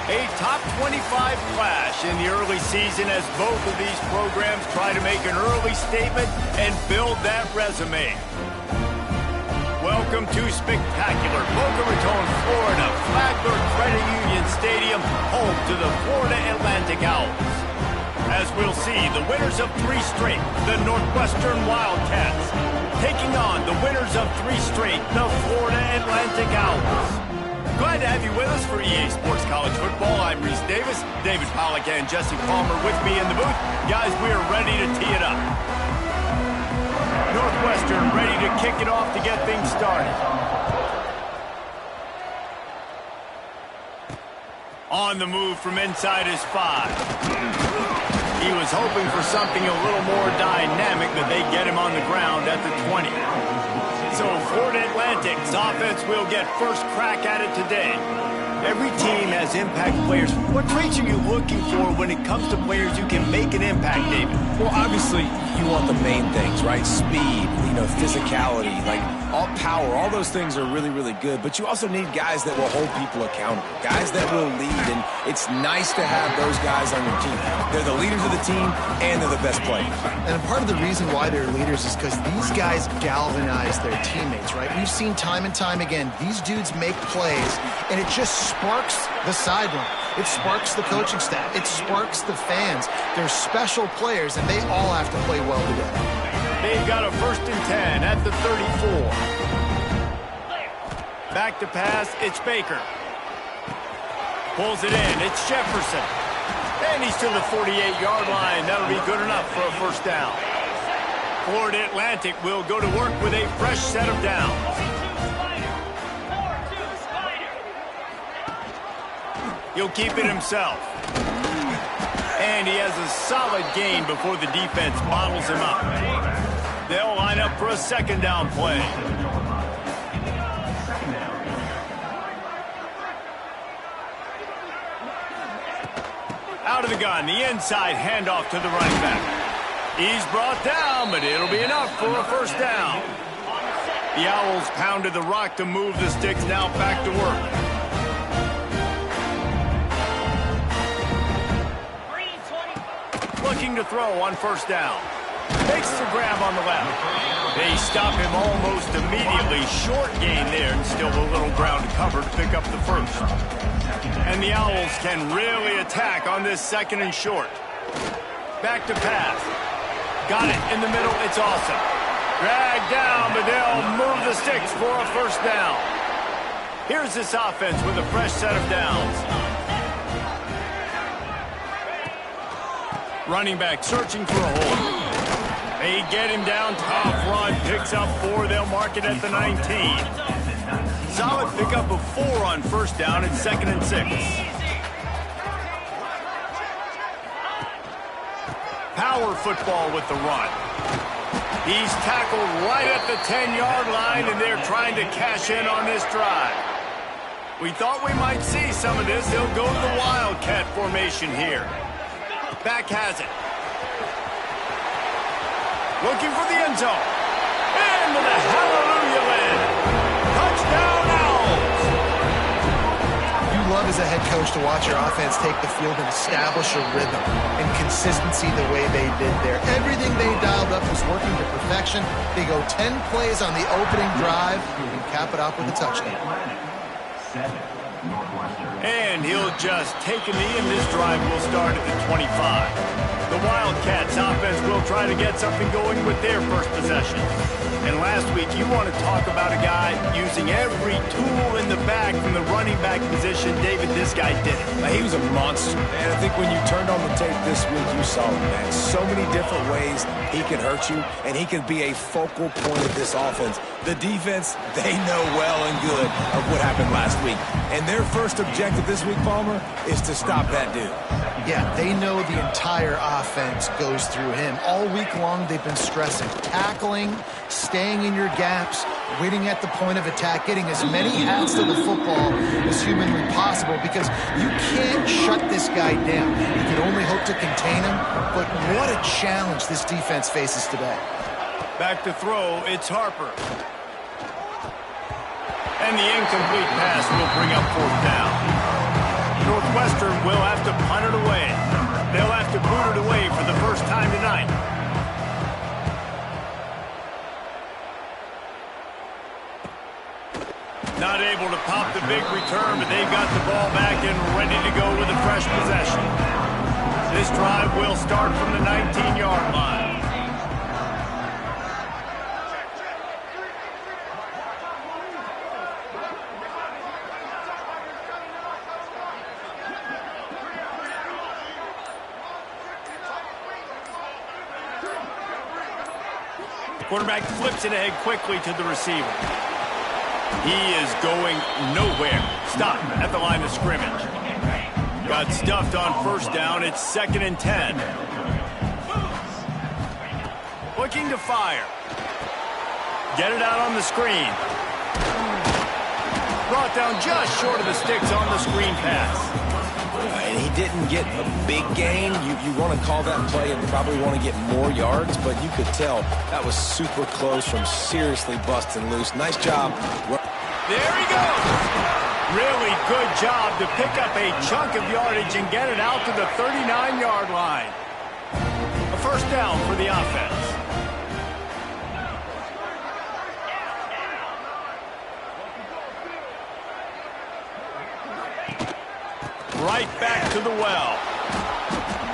A top 25 clash in the early season as both of these programs try to make an early statement and build that resume. Welcome to spectacular Boca Raton, Florida, Flagler Credit Union Stadium, home to the Florida Atlantic Owls. As we'll see, the winners of 3 straight, the Northwestern Wildcats, taking on the winners of 3 straight, the Florida Atlantic Owls. Glad to have you with us for EA Sports College Football. I'm Reese Davis, David Pollack and Jesse Palmer with me in the booth. Guys, we are ready to tee it up. Northwestern ready to kick it off to get things started. On the move from inside his 5. He was hoping for something a little more dynamic, but they get him on the ground at the 20. So Florida Atlantic's offense will get first crack at it today. Every team has impact players. What traits are you looking for when it comes to players who can make an impact, David? Well, obviously, you want the main things, right? Speed, physicality, all power. All those things are really, really good. But you also need guys that will hold people accountable, guys that will lead. And it's nice to have those guys on your team. They're the leaders of the team, and they're the best players. And part of the reason why they're leaders is because these guys galvanize their teammates, right? We've seen time and time again, these dudes make plays, and it just sparks the sideline. It sparks the coaching staff. It sparks the fans. They're special players, and they all have to play well together. They've got a 1st and 10 at the 34. Back to pass, it's Baker. Pulls it in, it's Jefferson. And he's to the 48-yard line. That'll be good enough for a 1st down. Florida Atlantic will go to work with a fresh set of downs. He'll keep it himself. And he has a solid gain before the defense bottles him up. They'll line up for a 2nd down play. Out of the gun, the inside handoff to the running back. He's brought down, but it'll be enough for a 1st down. The Owls pounded the rock to move the sticks, now back to work. Looking to throw on 1st down. Makes the grab on the left. They stop him almost immediately. Short gain there, and still a little ground to cover to pick up the 1st. And the Owls can really attack on this 2nd and short. Back to pass. Got it in the middle. It's awesome. Dragged down, but they'll move the sticks for a 1st down. Here's this offense with a fresh set of downs. Running back searching for a hole. They get him down, tough run, picks up 4. They'll mark it at the 19. Solid pickup of 4 on 1st down and 2nd and 6. Power football with the run. He's tackled right at the 10-yard line, and they're trying to cash in on this drive. We thought we might see some of this. They'll go to the Wildcat formation here. Back has it. Looking for the end zone. Into the hallelujah land. Touchdown Owls. You love as a head coach to watch your offense take the field and establish a rhythm and consistency the way they did there. Everything they dialed up was working to perfection. They go 10 plays on the opening drive and cap it off with a touchdown. And he'll just take a knee, and this drive will start at the 25. The Wildcats offense will try to get something going with their first possession. And last week, you want to talk about a guy using every tool in the bag from the running back position. David, this guy did it. He was a monster. And I think when you turned on the tape this week, you saw it, man. So many different ways he can hurt you, and he can be a focal point of this offense. The defense, they know well and good of what happened last week. And their first objective this week, Palmer, is to stop that dude. Yeah, they know the entire offense goes through him. All week long, they've been stressing tackling, staying in your gaps, waiting at the point of attack, getting as many hats to the football as humanly possible, because you can't shut this guy down. You can only hope to contain him, but what a challenge this defense faces today. Back to throw, it's Harper. And the incomplete pass will bring up 4th down. Northwestern Western will have to punt it away. They'll have to boot it away for the first time tonight. Not able to pop the big return, but they've got the ball back and ready to go with a fresh possession. This drive will start from the 19-yard line. Quarterback flips it ahead quickly to the receiver. He is going nowhere. Stop at the line of scrimmage. Got stuffed on first down. It's 2nd and 10. Looking to fire. Get it out on the screen. Brought down just short of the sticks on the screen pass. And he didn't get a big gain. You want to call that play and probably want to get more yards, but you could tell that was super close from seriously busting loose. Nice job. There he goes. Really good job to pick up a chunk of yardage and get it out to the 39-yard line. A first down for the offense. Right back to the well.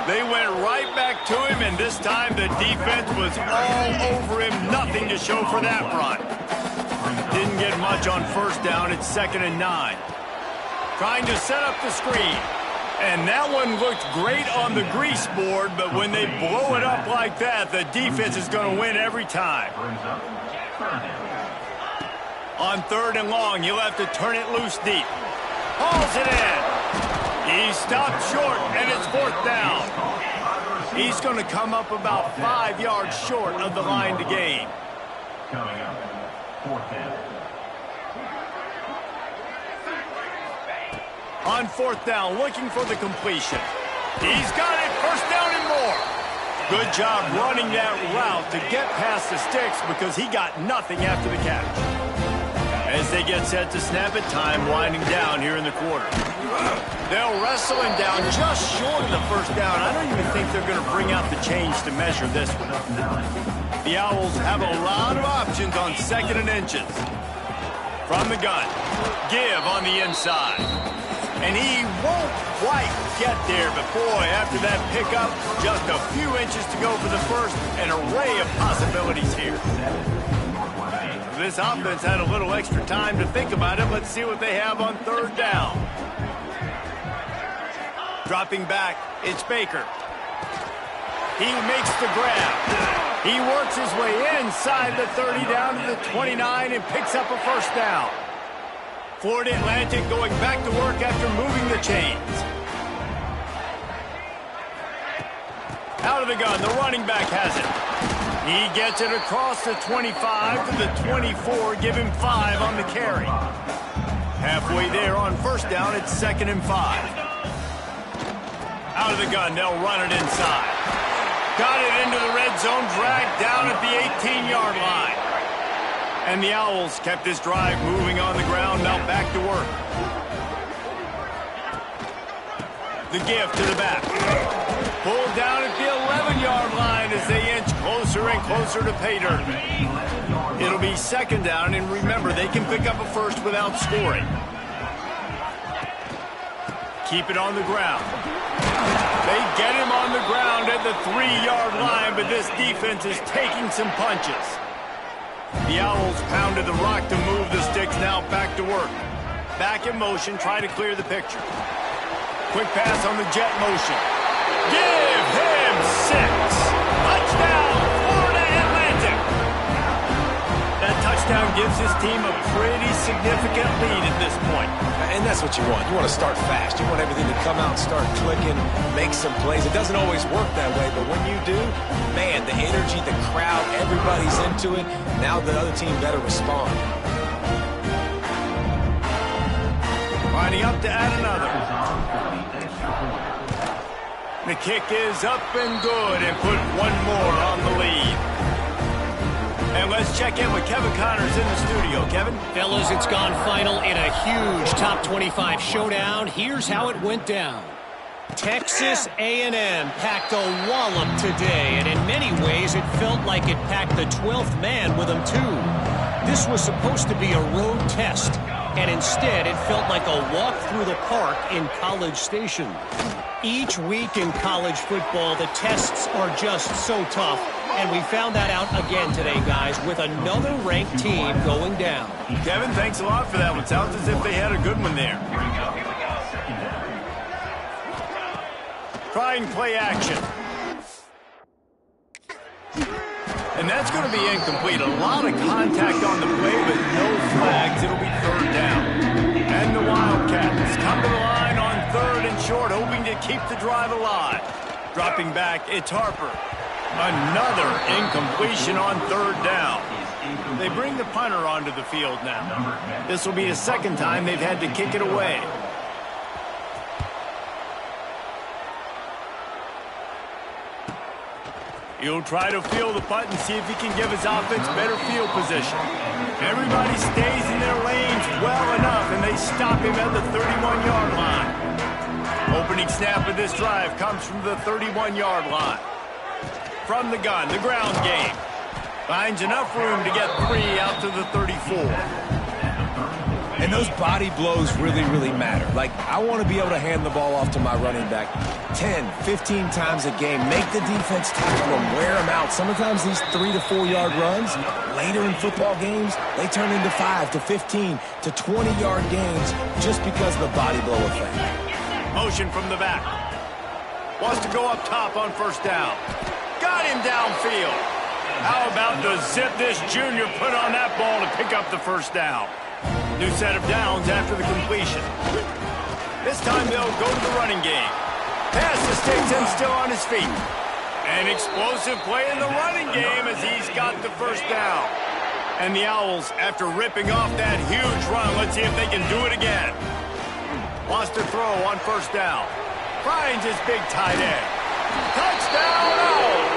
They went right back to him, and this time the defense was all over him. Nothing to show for that run. Didn't get much on first down. It's 2nd and 9. Trying to set up the screen. And that one looked great on the grease board, but when they blow it up like that, the defense is going to win every time. On 3rd and long, you'll have to turn it loose deep. Hauls it in. He stopped short, and it's 4th down. He's going to come up about 5 yards short of the line to gain. Coming up, 4th down. On 4th down, looking for the completion. He's got it, 1st down and more. Good job running that route to get past the sticks because he got nothing after the catch. As they get set to snap it, time winding down here in the quarter. They'll wrestle him down just short of the 1st down. I don't even think they're going to bring out the change to measure this one. The Owls have a lot of options on 2nd and inches. From the gun, give on the inside. And he won't quite get there, but boy, after that pickup, just a few inches to go for the first, an array of possibilities here. This offense had a little extra time to think about it. Let's see what they have on 3rd down. Dropping back, it's Baker. He makes the grab. He works his way inside the 30 down to the 29 and picks up a 1st down. Florida Atlantic going back to work after moving the chains. Out of the gun, the running back has it. He gets it across the 25 to the 24, give him 5 on the carry. Halfway there on 1st down, it's 2nd and 5. Out of the gun, they'll run it inside. Got it into the red zone, dragged down at the 18-yard line. And the Owls kept this drive moving on the ground, now back to work. The give to the back. Pulled down at the 11-yard line as they inch closer and closer to pay dirt. It'll be 2nd down, and remember, they can pick up a first without scoring. Keep it on the ground. They get him on the ground at the 3-yard line, but this defense is taking some punches. The Owls pounded the rock to move the sticks, now back to work. Back in motion, try to clear the picture. Quick pass on the jet motion. Give him 6. Touchdown, Florida Atlantic. That touchdown gives his team a pretty significant lead at this point. And that's what you want. You want to start fast. You want everything to come out and start clicking, make some plays. It doesn't always work that way, but when you do, man, the energy, the crowd, everybody's into it. Now the other team better respond. Lining up to add another. The kick is up and good and put one more on the lead. And let's check in with Kevin Connors in the studio. Kevin? Fellas, it's gone final in a huge top 25 showdown. Here's how it went down. Texas A&M packed a wallop today, and in many ways it felt like it packed the 12th man with them too. This was supposed to be a road test, and instead it felt like a walk through the park in College Station. Each week in college football, the tests are just so tough, and we found that out again today, guys, with another ranked team going down. Kevin, thanks a lot for that one. Sounds as if they had a good one there. Trying play action. And that's going to be incomplete. A lot of contact on the play, but no flags. It'll be third down. And the Wildcats come to the line on third and short, hoping to keep the drive alive. Dropping back, it's Harper. Another incompletion on third down. They bring the punter onto the field now. This will be the second time they've had to kick it away. He'll try to field the punt and see if he can give his offense better field position. Everybody stays in their lanes well enough, and they stop him at the 31-yard line. Opening snap of this drive comes from the 31-yard line. From the gun, the ground game. Finds enough room to get 3 out to the 34. And those body blows really, really matter. Like, I want to be able to hand the ball off to my running back 10, 15 times a game. Make the defense tackle them, wear them out. Sometimes these 3 to 4 yard runs, later in football games, they turn into 5 to 15 to 20-yard games just because of the body blow effect. Motion from the back. Wants to go up top on first down. Got him downfield. How about the zip this junior put on that ball to pick up the first down? New set of downs after the completion. This time they'll go to the running game. Pass to sticks and still on his feet. An explosive play in the running game as he's got the first down. And the Owls, after ripping off that huge run, let's see if they can do it again. Wants to throw on first down. Finds his big tight end. Touchdown Owls!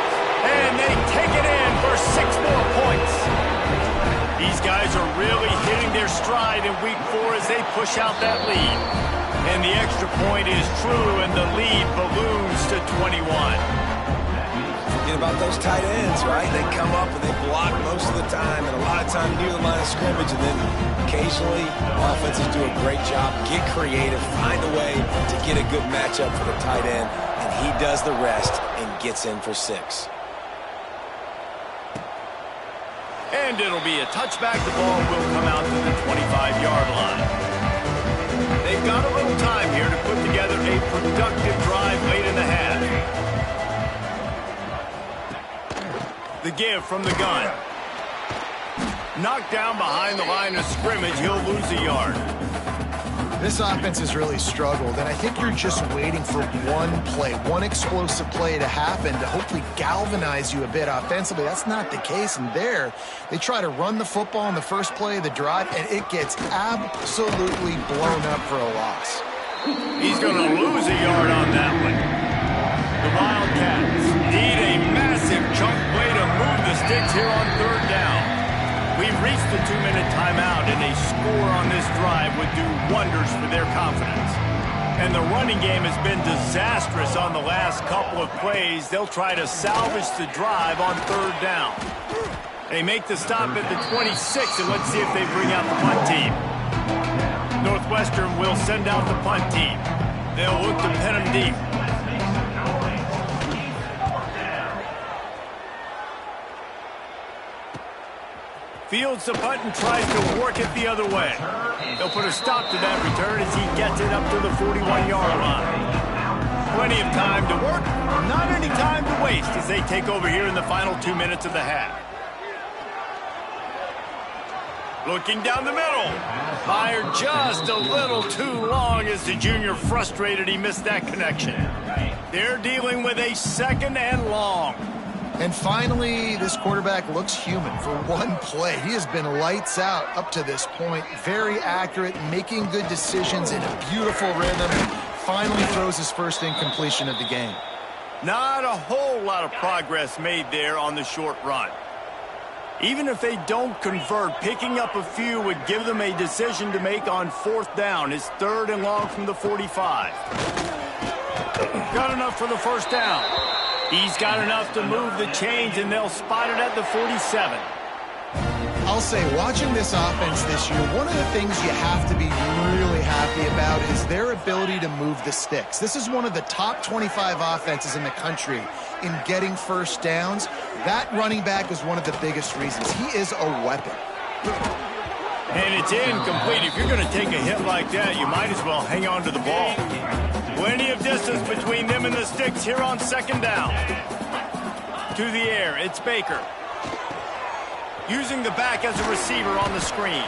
And they take it in for 6 more points. These guys are really hitting their stride in week 4 as they push out that lead. And the extra point is true, and the lead balloons to 21. Forget about those tight ends, right? They come up and they block most of the time, and a lot of time near the line of scrimmage, and then occasionally offenses do a great job, get creative, find a way to get a good matchup for the tight end, and he does the rest and gets in for 6. And it'll be a touchback. The ball will come out to the 25-yard line. They've got a little time here to put together a productive drive late in the half. The give from the gun. Knocked down behind the line of scrimmage. He'll lose a yard. This offense has really struggled, and I think you're just waiting for one play, one explosive play to happen to hopefully galvanize you a bit offensively. That's not the case, and there they try to run the football in the first play of the drive, and it gets absolutely blown up for a loss. He's going to lose a yard on that one. The Wildcats need a massive chunk play to move the sticks here on third down. We've reached the 2-minute timeout, and a score on this drive would do wonders for their confidence. And the running game has been disastrous on the last couple of plays. They'll try to salvage the drive on third down. They make the stop at the 26, and let's see if they bring out the punt team. Northwestern will send out the punt team. They'll look to pin them deep. Fields the punt and tries to work it the other way. They'll put a stop to that return as he gets it up to the 41-yard line. Plenty of time to work, not any time to waste as they take over here in the final 2 minutes of the half. Looking down the middle. Fired just a little too long as the junior frustrated he missed that connection. They're dealing with a 2nd and long. And finally, this quarterback looks human for one play. He has been lights out up to this point. Very accurate, making good decisions in a beautiful rhythm. Finally throws his first incompletion of the game. Not a whole lot of progress made there on the short run. Even if they don't convert, picking up a few would give them a decision to make on 4th down. It's 3rd and long from the 45. Got enough for the 1st down. He's got enough to move the chains, and they'll spot it at the 47. I'll say, watching this offense this year, one of the things you have to be really happy about is their ability to move the sticks. This is one of the top 25 offenses in the country in getting 1st downs. That running back is one of the biggest reasons. He is a weapon. And it's incomplete. If you're going to take a hit like that, you might as well hang on to the ball. Plenty of distance between them and the sticks here on 2nd down. To the air, it's Baker. Using the back as a receiver on the screen.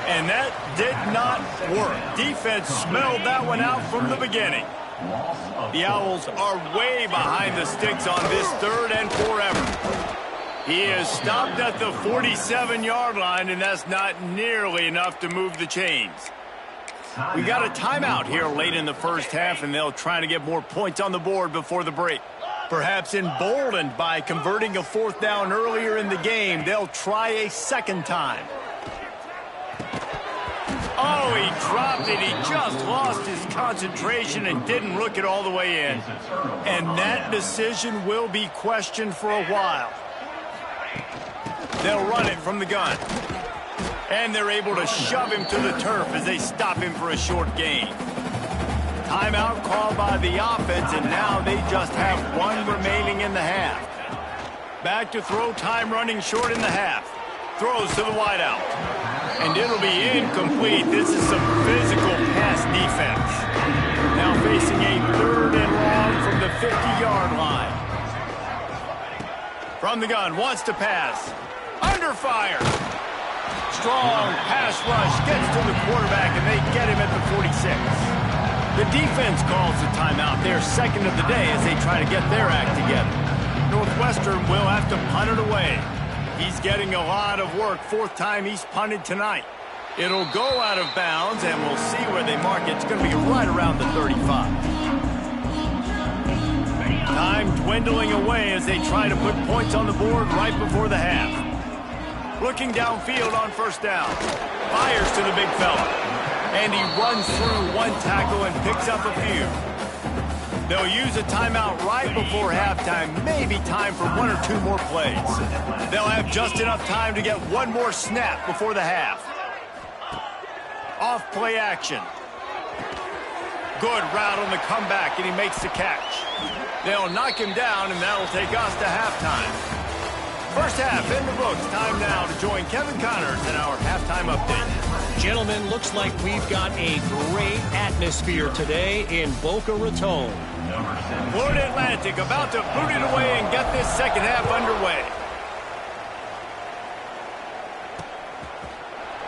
And that did not work. Defense smelled that one out from the beginning. The Owls are way behind the sticks on this 3rd and forever. He is stopped at the 47-yard line, and that's not nearly enough to move the chains. We got a timeout here late in the 1st half, and they'll try to get more points on the board before the break. Perhaps emboldened by converting a 4th down earlier in the game, they'll try a 2nd time. Oh, he dropped it. He just lost his concentration and didn't look it all the way in. And that decision will be questioned for a while. They'll run it from the gun. And they're able to shove him to the turf as they stop him for a short gain. Timeout called by the offense, and now they just have 1 remaining in the half. Back to throw time running short in the half. Throws to the wideout. And it'll be incomplete. This is some physical pass defense. Now facing a 3rd and long from the 50-yard line. From the gun, wants to pass. Under fire. Strong pass rush gets to the quarterback, and they get him at the 46. The defense calls the timeout. They're 2nd of the day as they try to get their act together. Northwestern will have to punt it away. He's getting a lot of work. 4th time he's punted tonight. It'll go out of bounds, and we'll see where they mark it. It's going to be right around the 35. Time dwindling away as they try to put points on the board right before the half. Looking downfield on 1st down. Fires to the big fella. And he runs through 1 tackle and picks up a few. They'll use a timeout right before halftime. Maybe time for 1 or 2 more plays. They'll have just enough time to get 1 more snap before the half. Off play action. Good route on the comeback, and he makes the catch. They'll knock him down, and that'll take us to halftime. 1st half in the books. Time now to join Kevin Connors in our halftime update. Gentlemen, looks like we've got a great atmosphere today in Boca Raton. Florida Atlantic about to boot it away and get this 2nd half underway.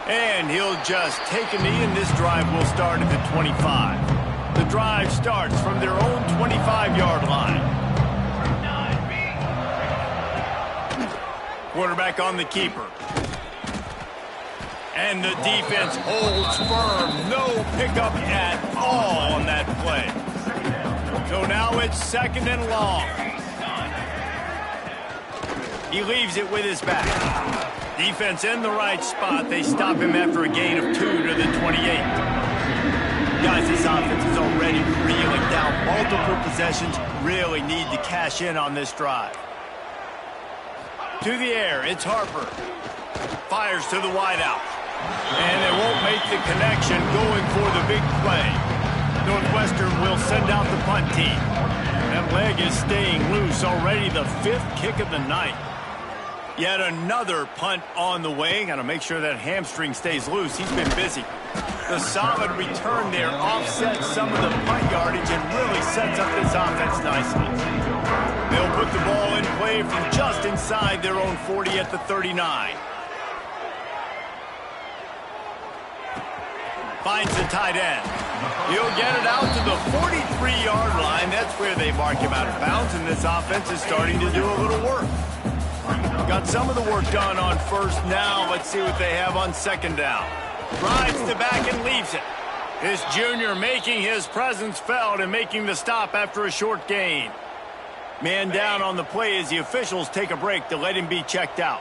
And he'll just take a knee, and this drive will start at the 25. The drive starts from their own 25-yard line. Quarterback on the keeper. And the defense holds firm. No pickup at all on that play. So now it's 2nd and long. He leaves it with his back. Defense in the right spot. They stop him after a gain of 2 to the 28. Guys, this offense is already reeling down. Multiple possessions. Really need to cash in on this drive. To the air, it's Harper. Fires to the wideout. And they won't make the connection going for the big play. Northwestern will send out the punt team. That leg is staying loose. Already the 5th kick of the night. Yet another punt on the way. Got to make sure that hamstring stays loose. He's been busy. The solid return there offsets some of the punt yardage and really sets up this offense nicely. They'll put the ball in play from just inside their own 40 at the 39. Finds the tight end. He'll get it out to the 43-yard line. That's where they mark him out of bounds, and this offense is starting to do a little work. Got some of the work done on 1st. Now let's see what they have on 2nd down. Drives the back and leaves it. This junior making his presence felt and making the stop after a short gain. Man down on the play as the officials take a break to let him be checked out.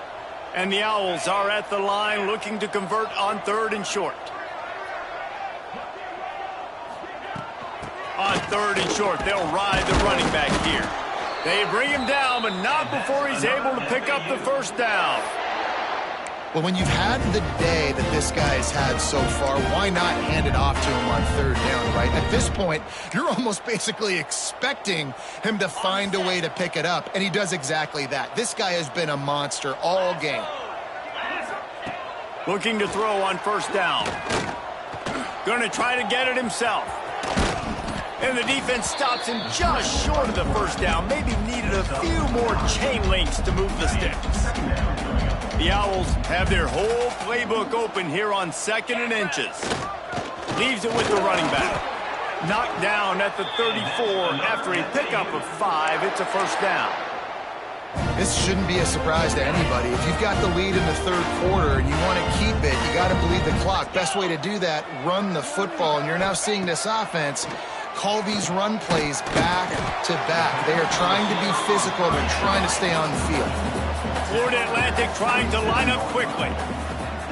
And the Owls are at the line looking to convert on 3rd and short. On 3rd and short, they'll ride the running back here. They bring him down, but not before he's able to pick up the first down. Well, when you've had the day that this guy has had so far, why not hand it off to him on 3rd down, right? At this point, you're almost basically expecting him to find a way to pick it up, and he does exactly that. This guy has been a monster all game. Looking to throw on 1st down. Going to try to get it himself. And the defense stops him just short of the 1st down. Maybe needed a few more chain links to move the sticks. The Owls have their whole playbook open here on 2nd and inches. Leaves it with the running back. Knocked down at the 34 after a pickup of 5. It's a 1st down. This shouldn't be a surprise to anybody. If you've got the lead in the 3rd quarter and you want to keep it, you got to bleed the clock. Best way to do that, run the football. And you're now seeing this offense call these run plays back to back. They are trying to be physical. They're trying to stay on the field. Florida Atlantic trying to line up quickly.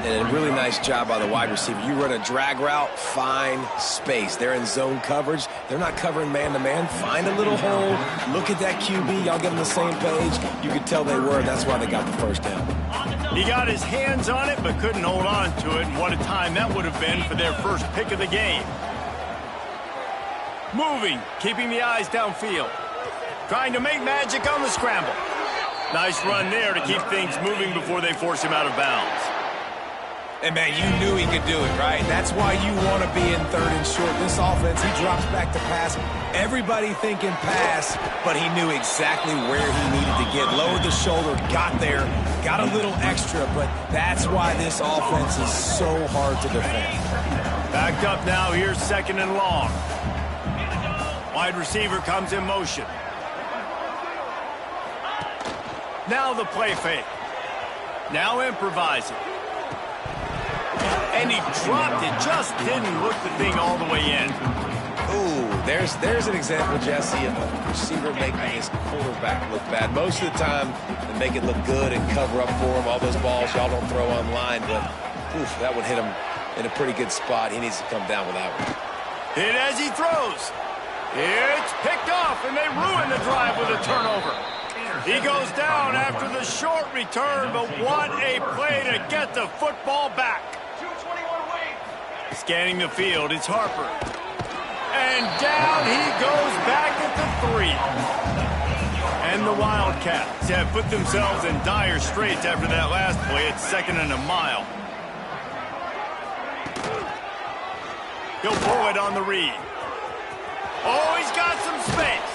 And a really nice job by the wide receiver. You run a drag route, find space. They're in zone coverage. They're not covering man-to-man. Find a little hole. Look at that QB. Y'all get on the same page. You could tell they were. That's why they got the 1st down. He got his hands on it, but couldn't hold on to it. And what a time that would have been for their first pick of the game. Moving, keeping the eyes downfield. Trying to make magic on the scramble. Nice run there to keep things moving before they force him out of bounds. And, man, you knew he could do it, right? That's why you want to be in 3rd and short. This offense, he drops back to pass. Everybody thinking pass, but he knew exactly where he needed to get. Lowered the shoulder, got there, got a little extra, but that's why this offense is so hard to defend. Backed up now, here's 2nd and long. Wide receiver comes in motion. Now the play fake. Now improvising. And he dropped it. Just didn't look the thing all the way in. Ooh, there's an example, Jesse, of a receiver making his quarterback look bad. Most of the time, they make it look good and cover up for him. All those balls y'all don't throw online, but oof, that would hit him in a pretty good spot. He needs to come down with that one. Hit as he throws. It's picked off, and they ruin the drive with a turnover. He goes down after the short return, but what a play to get the football back. Scanning the field, it's Harper. And down he goes back at the 3. And the Wildcats have put themselves in dire straits after that last play. It's 2nd and a mile. He'll pull it on the read. Oh, he's got some space.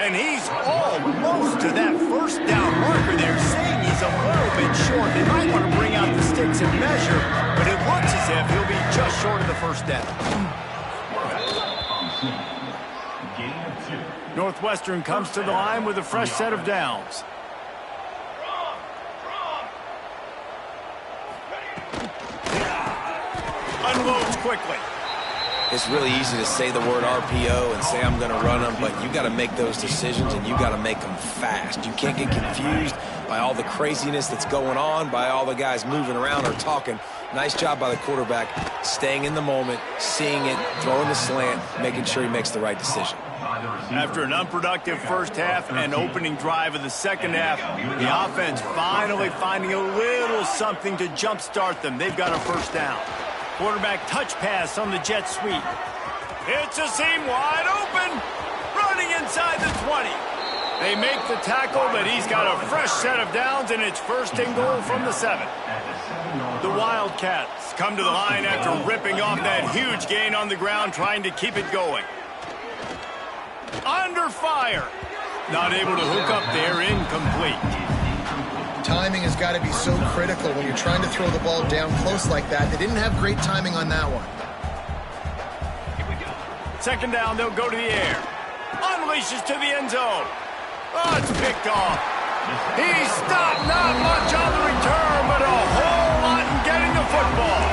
And he's almost to that 1st down marker there, saying he's a little bit short. They might want to bring out the sticks and measure, but it looks as if he'll be just short of the 1st down. Northwestern comes to the line with a fresh set of downs. Unloads quickly. It's really easy to say the word RPO and say I'm going to run them, but you got to make those decisions and you got to make them fast. You can't get confused by all the craziness that's going on, by all the guys moving around or talking. Nice job by the quarterback, staying in the moment, seeing it, throwing the slant, making sure he makes the right decision. After an unproductive 1st half and opening drive of the 2nd half, the offense finally finding a little something to jumpstart them. They've got a 1st down. Quarterback touch pass on the jet sweep. It's a seam wide open. Running inside the 20. They make the tackle, but he's got a fresh set of downs, and it's 1st and goal from the 7. The Wildcats come to the line after ripping off that huge gain on the ground, trying to keep it going. Under fire. Not able to hook up there, incomplete. Timing has got to be so critical when you're trying to throw the ball down close like that. They didn't have great timing on that one. 2nd down, they'll go to the air. Unleashes to the end zone. Oh, it's picked off. He stopped, not much on the return, but a whole lot in getting the football.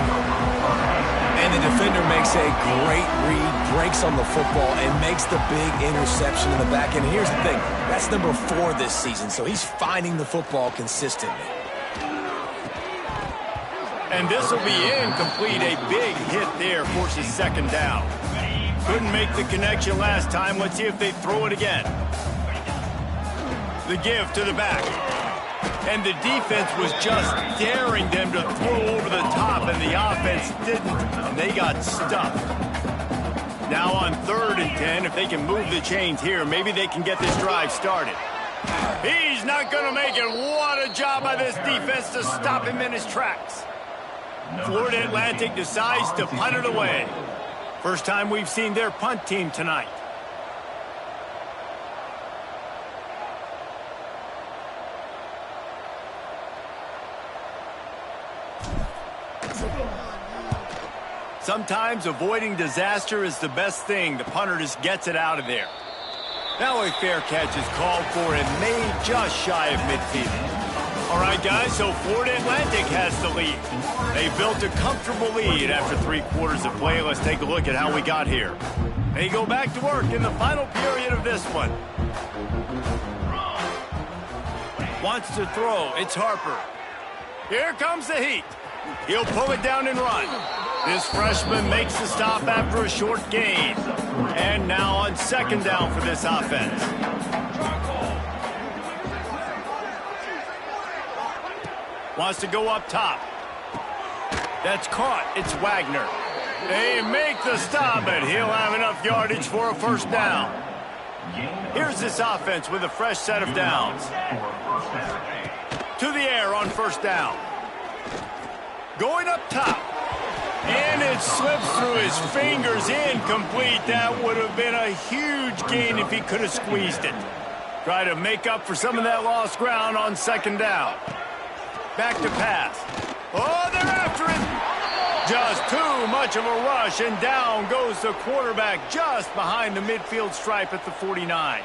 And the defender makes a great read, breaks on the football, and makes the big interception in the back. And here's the thing, that's number 4 this season, so he's finding the football consistently. And this will be incomplete. A big hit there forces second down. Couldn't make the connection last time. Let's see if they throw it again. The give to the back. And the defense was just daring them to throw over the top, and the offense didn't, and they got stuck. Now on 3rd and 10, if they can move the chains here, maybe they can get this drive started. He's not going to make it. What a job by this defense to stop him in his tracks. Florida Atlantic decides to punt it away. First time we've seen their punt team tonight. Sometimes avoiding disaster is the best thing. The punter just gets it out of there. Now a fair catch is called for and made just shy of midfield. All right, guys, so Florida Atlantic has the lead. They built a comfortable lead after 3 quarters of play. Let's take a look at how we got here. They go back to work in the final period of this one. Wants to throw. It's Harper. Here comes the heat. He'll pull it down and run. This freshman makes the stop after a short gain. And now on 2nd down for this offense. Wants to go up top. That's caught. It's Wagner. They make the stop, and he'll have enough yardage for a 1st down. Here's this offense with a fresh set of downs. To the air on 1st down. Going up top. And it slips through his fingers, incomplete. That would have been a huge gain if he could have squeezed it. Try to make up for some of that lost ground on 2nd down. Back to pass. Oh, they're after it. Just too much of a rush, and down goes the quarterback just behind the midfield stripe at the 49.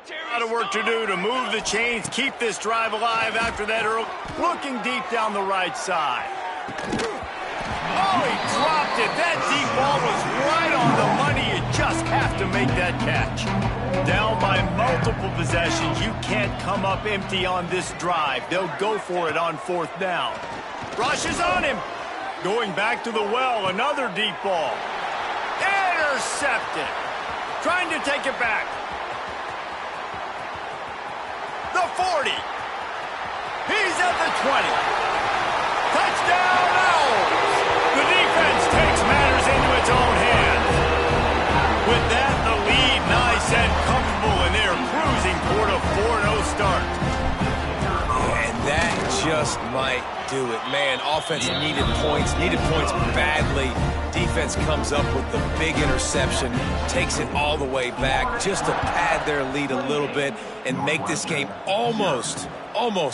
A lot of work to do to move the chains, keep this drive alive after that early. Looking deep down the right side. Oh, he dropped it. That deep ball was right on the money. You just have to make that catch. Down by multiple possessions. You can't come up empty on this drive. They'll go for it on 4th down. Rush is on him. Going back to the well, another deep ball. Intercepted. Trying to take it back. The 40. He's at the 20. Touchdown, Owls. The defense takes matters into its own hands. With that, the lead nice and comfortable, and they're cruising toward a 4-0 start. And that just might do it. Man, offense needed points badly. Defense comes up with the big interception, takes it all the way back just to pad their lead a little bit and make this game almost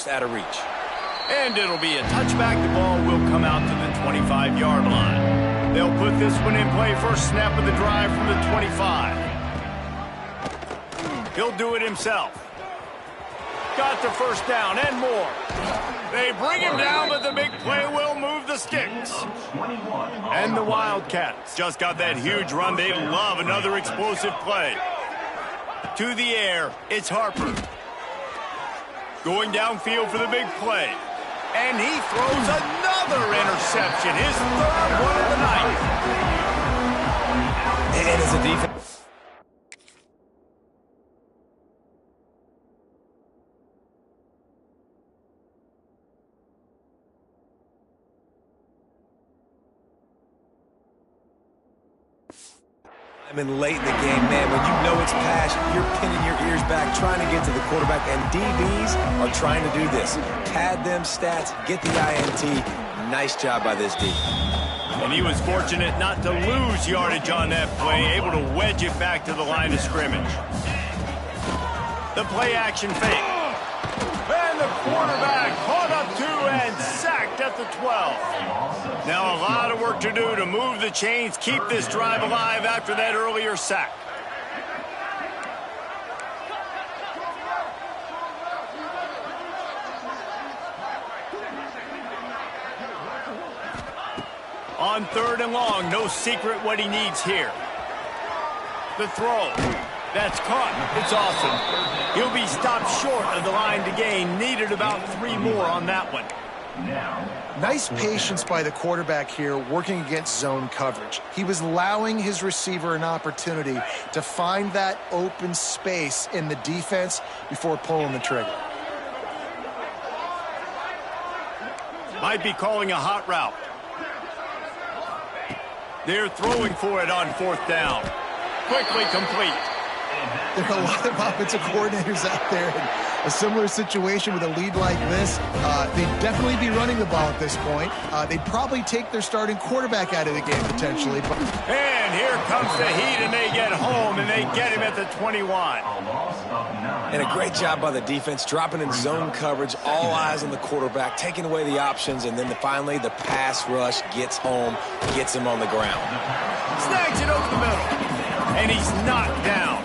out of reach. And it'll be a touchback. The ball will come out to the 25-yard line. They'll put this one in play. First snap of the drive from the 25. He'll do it himself. Got the 1st down and more. They bring him down, but the big play will move the sticks. And the Wildcats just got that huge run. They love another explosive play. To the air, it's Harper. Going downfield for the big play. And he throws another interception. His 3rd one of the night. And as a defense. Late in the game, man, when you know it's passion, you're pinning your ears back, trying to get to the quarterback, and DBs are trying to do this. Pad them stats, get the INT. Nice job by this D. And he was fortunate not to lose yardage on that play, able to wedge it back to the line of scrimmage. The play action fake. And the quarterback caught up to and sacked at the 12. Now a lot of work to do to move the chains, keep this drive alive after that earlier sack. On 3rd and long, no secret what he needs here. The throw. That's caught. It's awesome. He'll be stopped short of the line to gain. Needed about 3 more on that one. Nice patience by the quarterback here working against zone coverage. He was allowing his receiver an opportunity to find that open space in the defense before pulling the trigger. Might be calling a hot route. They're throwing for it on 4th down. Quickly complete. There are a lot of offensive coordinators out there in a similar situation with a lead like this. They'd definitely be running the ball at this point. They'd probably take their starting quarterback out of the game potentially. And here comes the heat, and they get home, and they get him at the 21. And a great job by the defense, dropping in zone coverage, all eyes on the quarterback, taking away the options, and then finally the pass rush gets home, gets him on the ground. Snags it over the middle, and he's knocked down.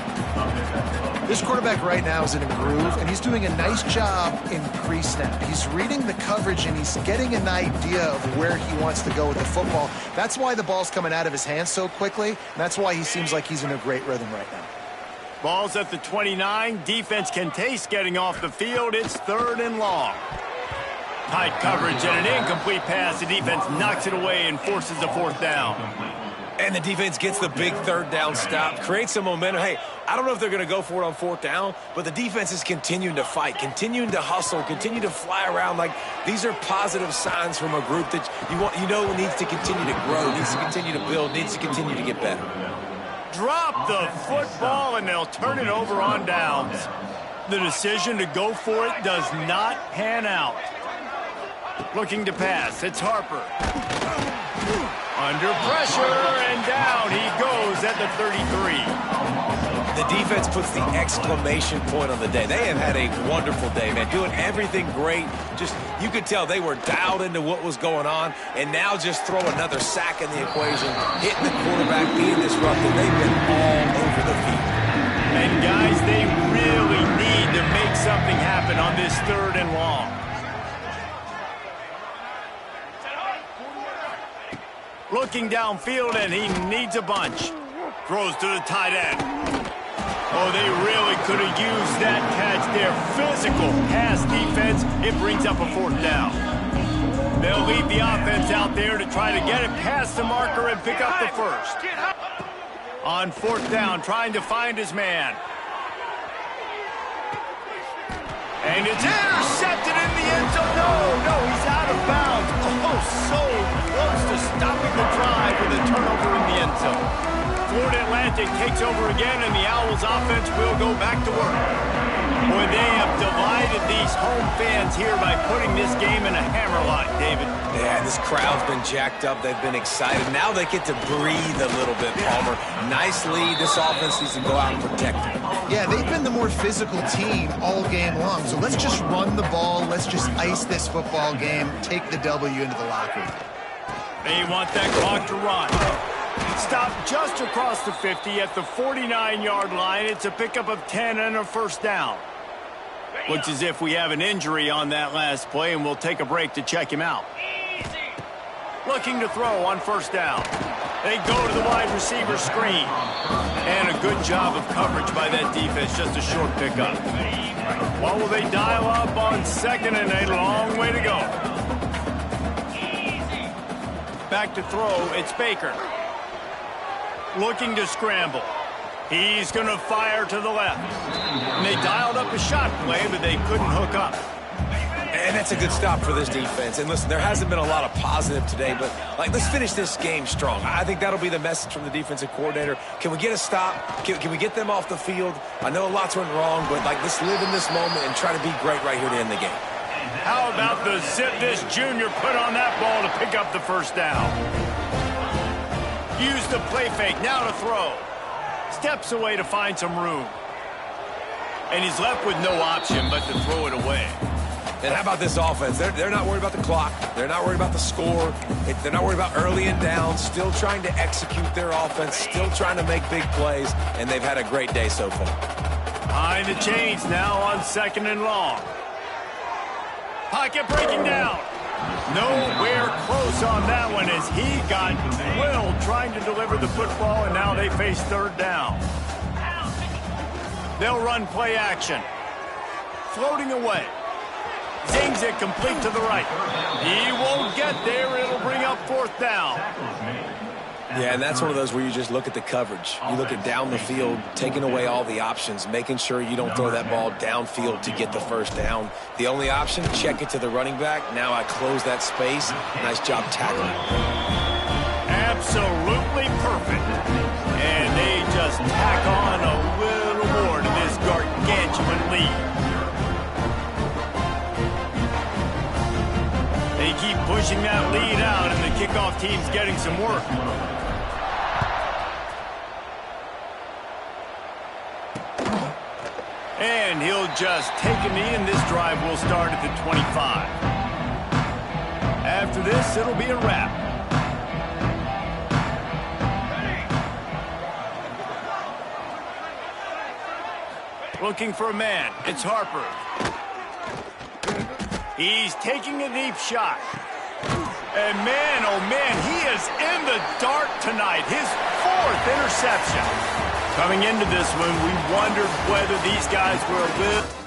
This quarterback right now is in a groove, and he's doing a nice job in pre-snap. He's reading the coverage, and he's getting an idea of where he wants to go with the football. That's why the ball's coming out of his hands so quickly, and that's why he seems like he's in a great rhythm right now. Ball's at the 29. Defense can taste getting off the field. It's 3rd and long. Tight coverage and an incomplete pass. The defense knocks it away and forces a 4th down. And the defense gets the big 3rd down stop, creates some momentum. Hey, I don't know if they're going to go for it on 4th down, but the defense is continuing to fight, continuing to hustle, continue to fly around. Like, these are positive signs from a group that you know needs to continue to grow, needs to continue to build, needs to continue to get better. Drop the football, and they'll turn it over on downs. The decision to go for it does not pan out. Looking to pass. It's Harper. Under pressure, and down he goes at the 33. The defense puts the exclamation point on the day. They have had a wonderful day, man, doing everything great. Just, you could tell they were dialed into what was going on, and now just throw another sack in the equation, hitting the quarterback, being disruptive. They've been all over the field. And guys, they really need to make something happen on this 3rd and long. Looking downfield, and he needs a bunch. Throws to the tight end. Oh, they really could have used that catch there. Physical pass defense. It brings up a 4th down. They'll leave the offense out there to try to get it past the marker and pick up the 1st. On 4th down, trying to find his man. And it's intercepted in the end zone. No, he's out of bounds. Oh, so close to stopping the drive with a turnover in the end zone. Florida Atlantic takes over again, and the Owls offense will go back to work. Boy, they have divided these home fans here by putting this game in a hammerlock, David. Yeah, this crowd's been jacked up. They've been excited. Now they get to breathe a little bit, Palmer. Nice lead. This offense needs to go out and protect it. Yeah, they've been the more physical team all game long. So let's just run the ball. Let's just ice this football game. Take the W into the locker room. They want that clock to run. Stop just across the 50 at the 49-yard line. It's a pickup of 10 and a 1st down. Looks as if we have an injury on that last play, and we'll take a break to check him out. Looking to throw on 1st down. They go to the wide receiver screen. And a good job of coverage by that defense, just a short pickup. What will they dial up on 2nd and a long way to go? Back to throw, it's Baker. Looking to scramble. He's going to fire to the left. And they dialed up a shot play, but they couldn't hook up. And that's a good stop for this defense. And listen, there hasn't been a lot of positive today, but let's finish this game strong. I think that'll be the message from the defensive coordinator. Can we get a stop? Can we get them off the field? I know lots went wrong, but let's live in this moment and try to be great right here to end the game. How about the zip this junior put on that ball to pick up the 1st down? Use the play fake, now to throw. Steps away to find some room. And he's left with no option but to throw it away. And how about this offense? They're not worried about the clock. They're not worried about the score. They're not worried about early and down. Still trying to execute their offense. Still trying to make big plays. And they've had a great day so far. Behind the chains now on 2nd and long. Pocket breaking down. Nowhere close on that one as he got drilled trying to deliver the football, and now they face 3rd down. They'll run play action. Floating away. Zings it complete to the right. He won't get there. It'll bring up 4th down. Yeah, and that's one of those where you just look at the coverage. You look at down the field, taking away all the options, making sure you don't throw that ball downfield to get the 1st down. The only option, check it to the running back. Now I close that space. Nice job tackling. Absolutely perfect. And they just tack on a little more to this gargantuan lead. They keep pushing that lead out, and the kickoff team's getting some work. And he'll just take a knee, and this drive will start at the 25. After this, it'll be a wrap. Looking for a man. It's Harper. He's taking a deep shot. And man, oh man, he is in the dark tonight. His 4th interception. Coming into this one, we wondered whether these guys were a little...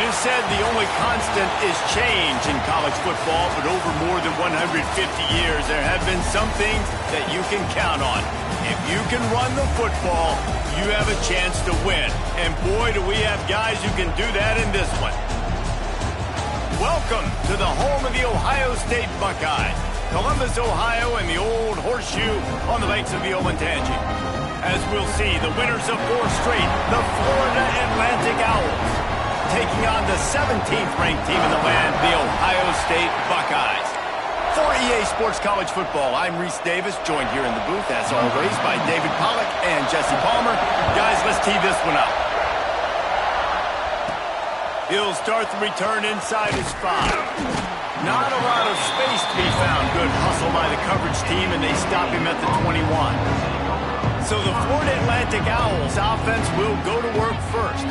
is said the only constant is change in college football, but over more than 150 years, there have been some things that you can count on. If you can run the football, you have a chance to win. And boy, do we have guys who can do that in this one. Welcome to the home of the Ohio State Buckeyes, Columbus, Ohio, and the old horseshoe on the banks of the Olentangy. As we'll see, the winners of 4 straight, the Florida Atlantic Owls, taking on the 17th ranked team in the land, the Ohio State Buckeyes. For EA Sports College Football, I'm Reese Davis, joined here in the booth, as always, by David Pollack and Jesse Palmer. Guys, let's tee this one up. He'll start the return inside his 5. Not a lot of space to be found. Good hustle by the coverage team, and they stop him at the 21. So the Florida Atlantic Owls offense will go to work first.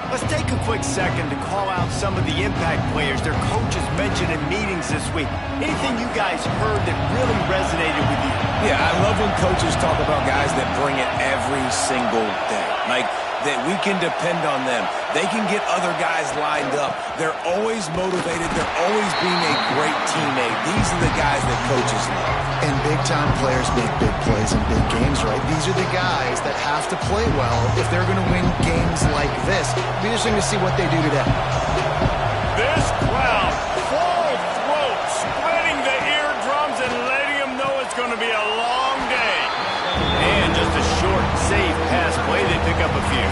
Let's take a quick second to call out some of the impact players their coaches mentioned in meetings this week. Anything you guys heard that really resonated with you? Yeah, I love when coaches talk about guys that bring it every single day. Like, that we can depend on them. They can get other guys lined up. They're always motivated. They're always being a great teammate. These are the guys that coaches love. And big-time players make big plays in big games, right? These are the guys that have to play well if they're going to win games like this. It'll be interesting to see what they do today. This crowd, full throat, spreading the eardrums and letting them know it's going to be a long day. And just a short, safe pass play, they pick up a few.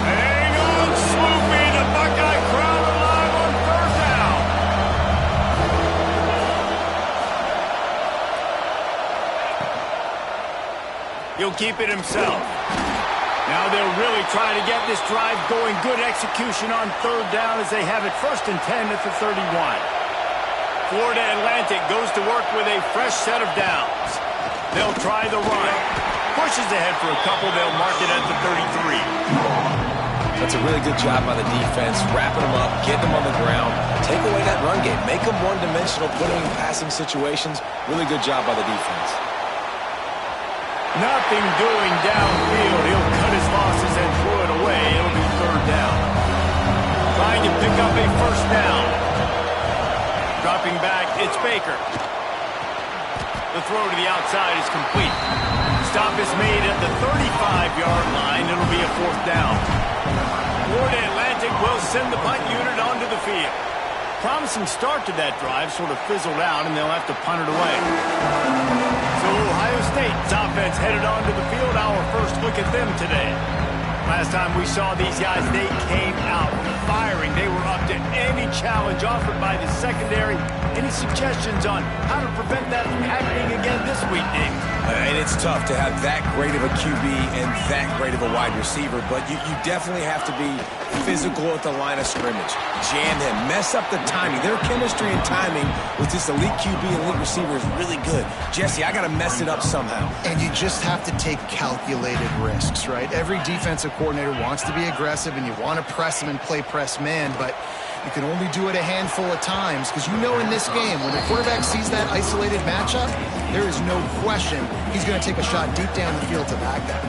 Hang on, Swoopy, the Buckeye crowd alive on 3rd down. He'll keep it himself. Now they'll really try to get this drive going. Good execution on 3rd down as they have it 1st and 10 at the 31. Florida Atlantic goes to work with a fresh set of downs. They'll try the run. Pushes ahead for a couple. They'll mark it at the 33. That's a really good job by the defense, wrapping them up, getting them on the ground, take away that run game, make them one-dimensional, put them in passing situations. Really good job by the defense. Nothing doing downfield. He'll cut his losses and throw it away. It'll be 3rd down. Trying to pick up a 1st down. Dropping back, it's Baker. The throw to the outside is complete. Stop is made at the 35-yard line. It'll be a 4th down. Florida Atlantic will send the punt unit onto the field. Promising start to that drive, sort of fizzled out, and they'll have to punt it away. So Ohio State's offense headed onto the field. Our first look at them today. Last time we saw these guys, they came out firing. They were up to any challenge offered by the secondary. Any suggestions on how to prevent that from happening again this week, Dave? And it's tough to have that great of a QB and that great of a wide receiver, but you definitely have to be physical at the line of scrimmage. Jam him, mess up the timing. Their chemistry and timing with this elite QB and elite receiver is really good. Jesse, I got to mess it up somehow. And you just have to take calculated risks, right? Every defensive coordinator wants to be aggressive, and you want to press them and play press man, but you can only do it a handful of times because you know in this game, when the quarterback sees that isolated matchup, there is no question he's going to take a shot deep down the field to back that.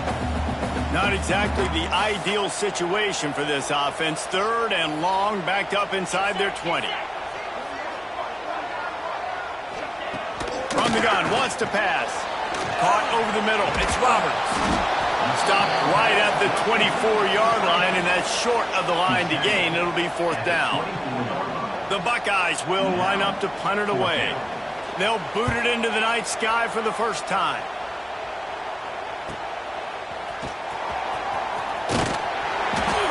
Not exactly the ideal situation for this offense. 3rd and long, backed up inside their 20. From the gun, wants to pass. Caught over the middle. It's Roberts. Stopped right at the 24-yard line, and that's short of the line to gain. It'll be 4th down. The Buckeyes will line up to punt it away. They'll boot it into the night sky for the first time.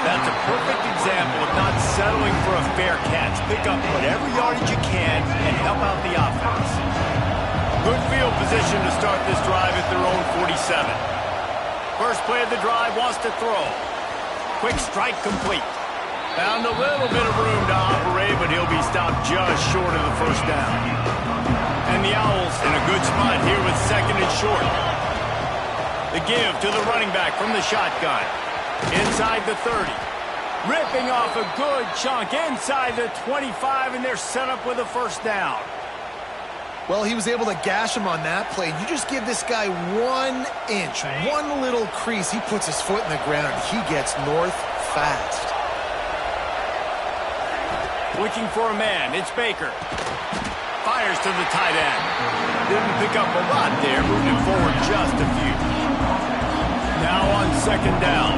That's a perfect example of not settling for a fair catch. Pick up whatever yardage you can and help out the offense. Good field position to start this drive at their own 47. First play of the drive, wants to throw. Quick strike complete. Found a little bit of room to operate, but he'll be stopped just short of the 1st down. And the Owls in a good spot here with 2nd and short. The give to the running back from the shotgun. Inside the 30. Ripping off a good chunk inside the 25, and they're set up with a 1st down. Well, he was able to gash him on that play. You just give this guy 1 inch, one little crease. He puts his foot in the ground, and he gets north fast. Looking for a man. It's Baker. Fires to the tight end. Didn't pick up a lot there, moving forward just a few. Now on second down.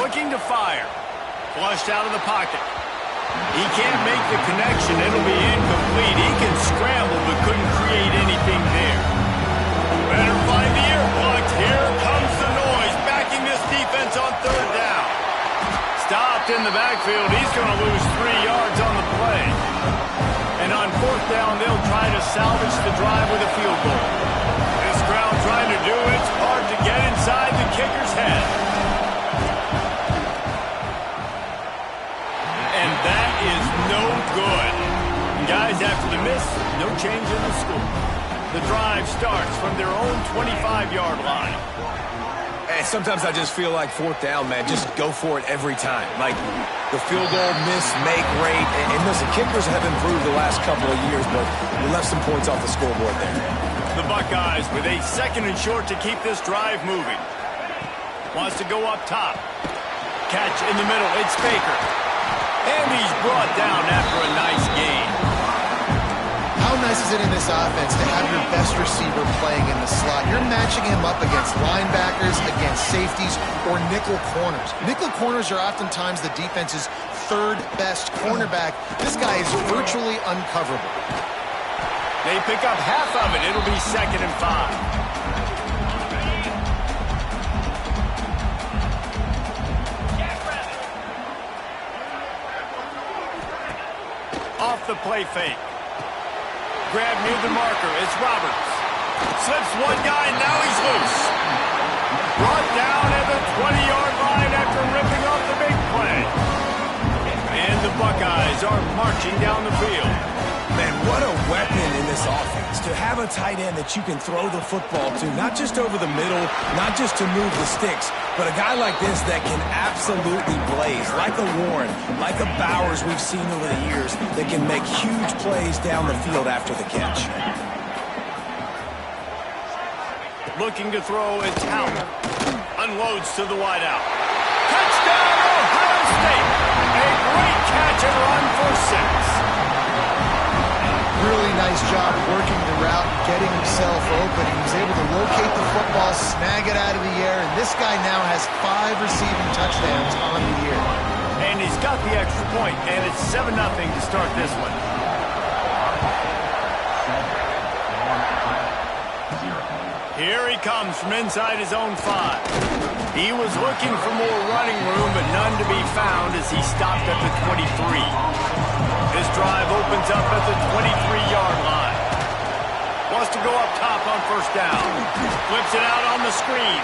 Looking to fire. Flushed out of the pocket. He can't make the connection. It'll be incomplete. He can scramble, but couldn't create anything there. Better find the ear plugged. Here comes the noise, backing this defense on third down. Stopped in the backfield. He's going to lose 3 yards on the play. And on fourth down, they'll try to salvage the drive with a field goal. This crowd trying to do its part to get inside the kicker's head. And that is no good. And guys, after the miss, no change in the score. The drive starts from their own 25-yard line. And sometimes I just feel like fourth down, man, just go for it every time. Like the field goal miss, make rate. And listen, kickers have improved the last couple of years, but we left some points off the scoreboard there. The Buckeyes with a 2nd and short to keep this drive moving. Wants to go up top. Catch in the middle. It's Baker. And he's brought down after a nice gain. How nice is it in this offense to have your best receiver playing in the slot? You're matching him up against linebackers, against safeties, or nickel corners. Nickel corners are oftentimes the defense's 3rd best cornerback. This guy is virtually uncoverable. They pick up half of it. It'll be 2nd and 5. Off the play fake. Grab near the marker. It's Roberts. Slips one guy, now he's loose. Brought down at the 20-yard line after ripping off the big play. And the Buckeyes are marching down the field. Man, what a weapon in this offense. To have a tight end that you can throw the football to, not just over the middle, not just to move the sticks, but a guy like this that can absolutely blaze, like a Warren, like a Bowers we've seen over the years, that can make huge plays down the field after the catch. Looking to throw, it's Howard. Unloads to the wideout. Touchdown, Ohio State! A great catch and run for 6. Really nice job working the route and getting himself open. He was able to locate the football, snag it out of the air, and this guy now has 5 receiving touchdowns on the year. And he's got the extra point, and it's 7-0 to start this one. Here he comes from inside his own 5. He was looking for more running room, but none to be found as he stopped at the 23. This drive opens up at the 23-yard line. Wants to go up top on first down. Flips it out on the screen.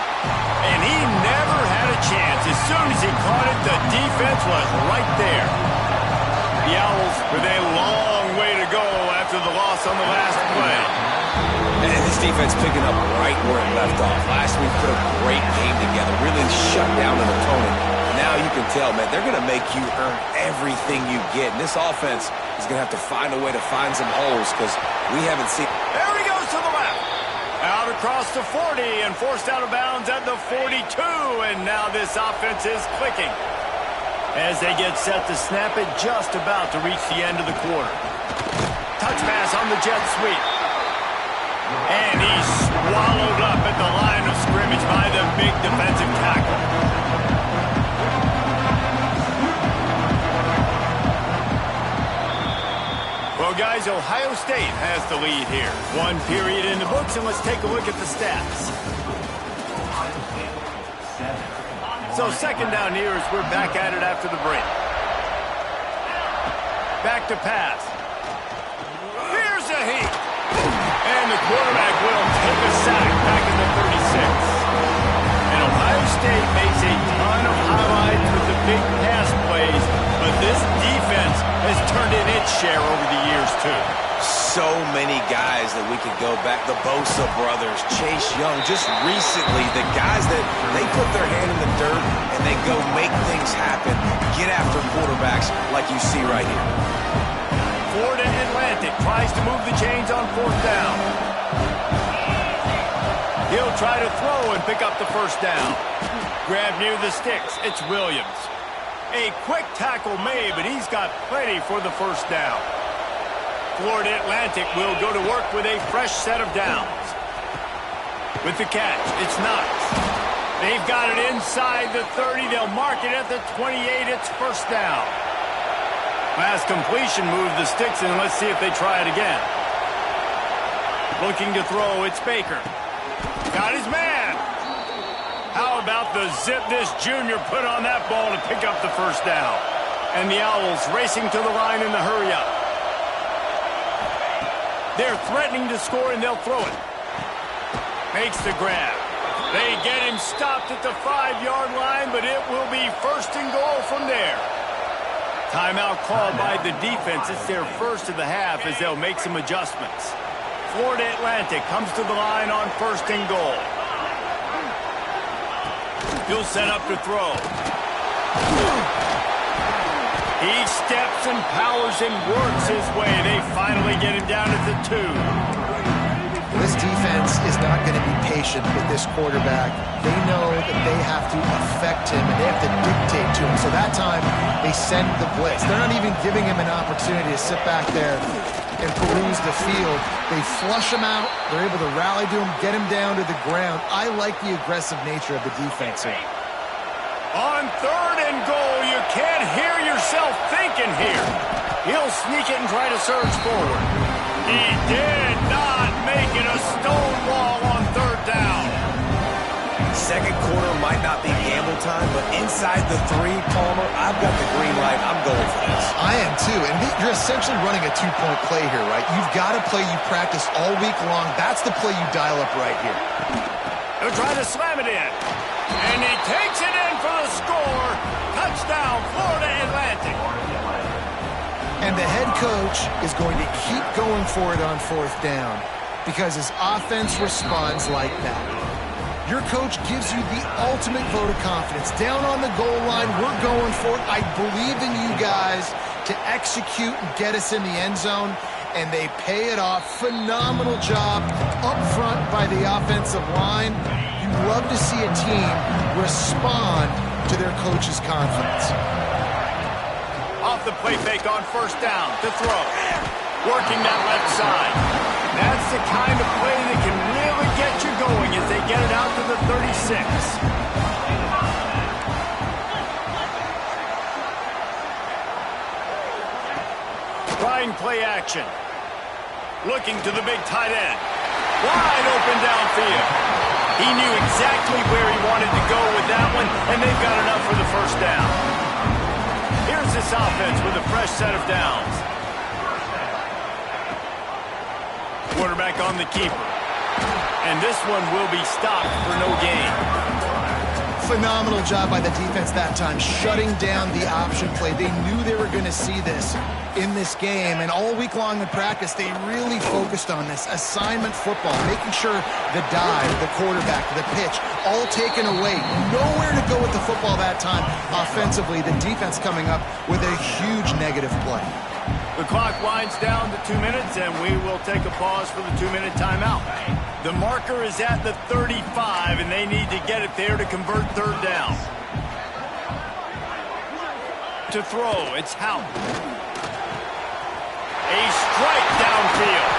And he never had a chance. As soon as he caught it, the defense was right there. The Owls with a long way to go after the loss on the last play. And this defense picking up right where it left off. Last week put a great game together, really shut down an opponent. Now you can tell, man, they're going to make you earn everything you get. And this offense is going to have to find a way to find some holes because we haven't seen. There he goes to the left. Out across the 40 and forced out of bounds at the 42. And now this offense is clicking as they get set to snap it, just about to reach the end of the quarter. Touch pass on the jet sweep. And he's swallowed up at the line of scrimmage by the big defensive tackle. Well, guys, Ohio State has the lead here. 1 period in the books, and let's take a look at the stats. So 2nd down here as we're back at it after the break. Back to pass. Here's a heat. And the quarterback will take a sack back in the 36. And Ohio State makes a ton of highlights with the big pass plays, but this defense has turned in its share over the years, too. So many guys that we could go back. The Bosa brothers, Chase Young, just recently, the guys that they put their hand in the dirt and they go make things happen, get after quarterbacks like you see right here. Florida Atlantic tries to move the chains on 4th down. He'll try to throw and pick up the first down. Grab near the sticks. It's Williams. A quick tackle made, but he's got plenty for the first down. Florida Atlantic will go to work with a fresh set of downs. With the catch, it's Knox. They've got it inside the 30. They'll mark it at the 28. It's first down. Pass completion, move the sticks, and let's see if they try it again. Looking to throw, it's Baker. Got his man. How about the zip this junior put on that ball to pick up the first down? And the Owls racing to the line in the hurry-up. They're threatening to score, and they'll throw it. Makes the grab. They get him stopped at the 5-yard line, but it will be first and goal from there. Timeout called by the defense. It's their first of the half as they'll make some adjustments. Florida Atlantic comes to the line on first and goal. He'll set up to throw. He steps and powers and works his way. They finally get him down at the 2. This defense is not going to be patient with this quarterback. They know that they have to affect him, and they have to dictate to him. So that time, they send the blitz. They're not even giving him an opportunity to sit back there and peruse the field. They flush him out. They're able to rally to him, get him down to the ground. I like the aggressive nature of the defense here. On third and goal, you can't hear yourself thinking here. He'll sneak it and try to surge forward. He did not make it a stone wall on third down. Second quarter might not be gamble time, but inside the 3, Palmer, I've got the green light. I'm going for this. I am too, and you're essentially running a 2-point play here, right? You've got a play you practice all week long. That's the play you dial up right here. He'll try to slam it in, and he takes it in for the score. Touchdown, Florida Atlantic. And the head coach is going to keep going for it on fourth down because his offense responds like that. Your coach gives you the ultimate vote of confidence. Down on the goal line, we're going for it. I believe in you guys to execute and get us in the end zone, and they pay it off. Phenomenal job up front by the offensive line. You love to see a team respond to their coach's confidence. Off the play fake on first down to throw. Working that left side. That's the kind of play that can really get you going as they get it out to the 36. Trying play action. Looking to the big tight end. Wide open downfield. He knew exactly where he wanted to go with that one, and they've got enough for the first down. Here's this offense with a fresh set of downs. Quarterback on the keeper. And this one will be stopped for no gain. Phenomenal job by the defense that time, shutting down the option play. They knew they were going to see this in this game, and all week long in practice, they really focused on this. Assignment football, making sure the dive, the quarterback, the pitch, all taken away. Nowhere to go with the football that time offensively. The defense coming up with a huge negative play. The clock winds down to 2 minutes, and we will take a pause for the 2-minute timeout. The marker is at the 35, and they need to get it there to convert third down. To throw, it's Houck. A strike downfield.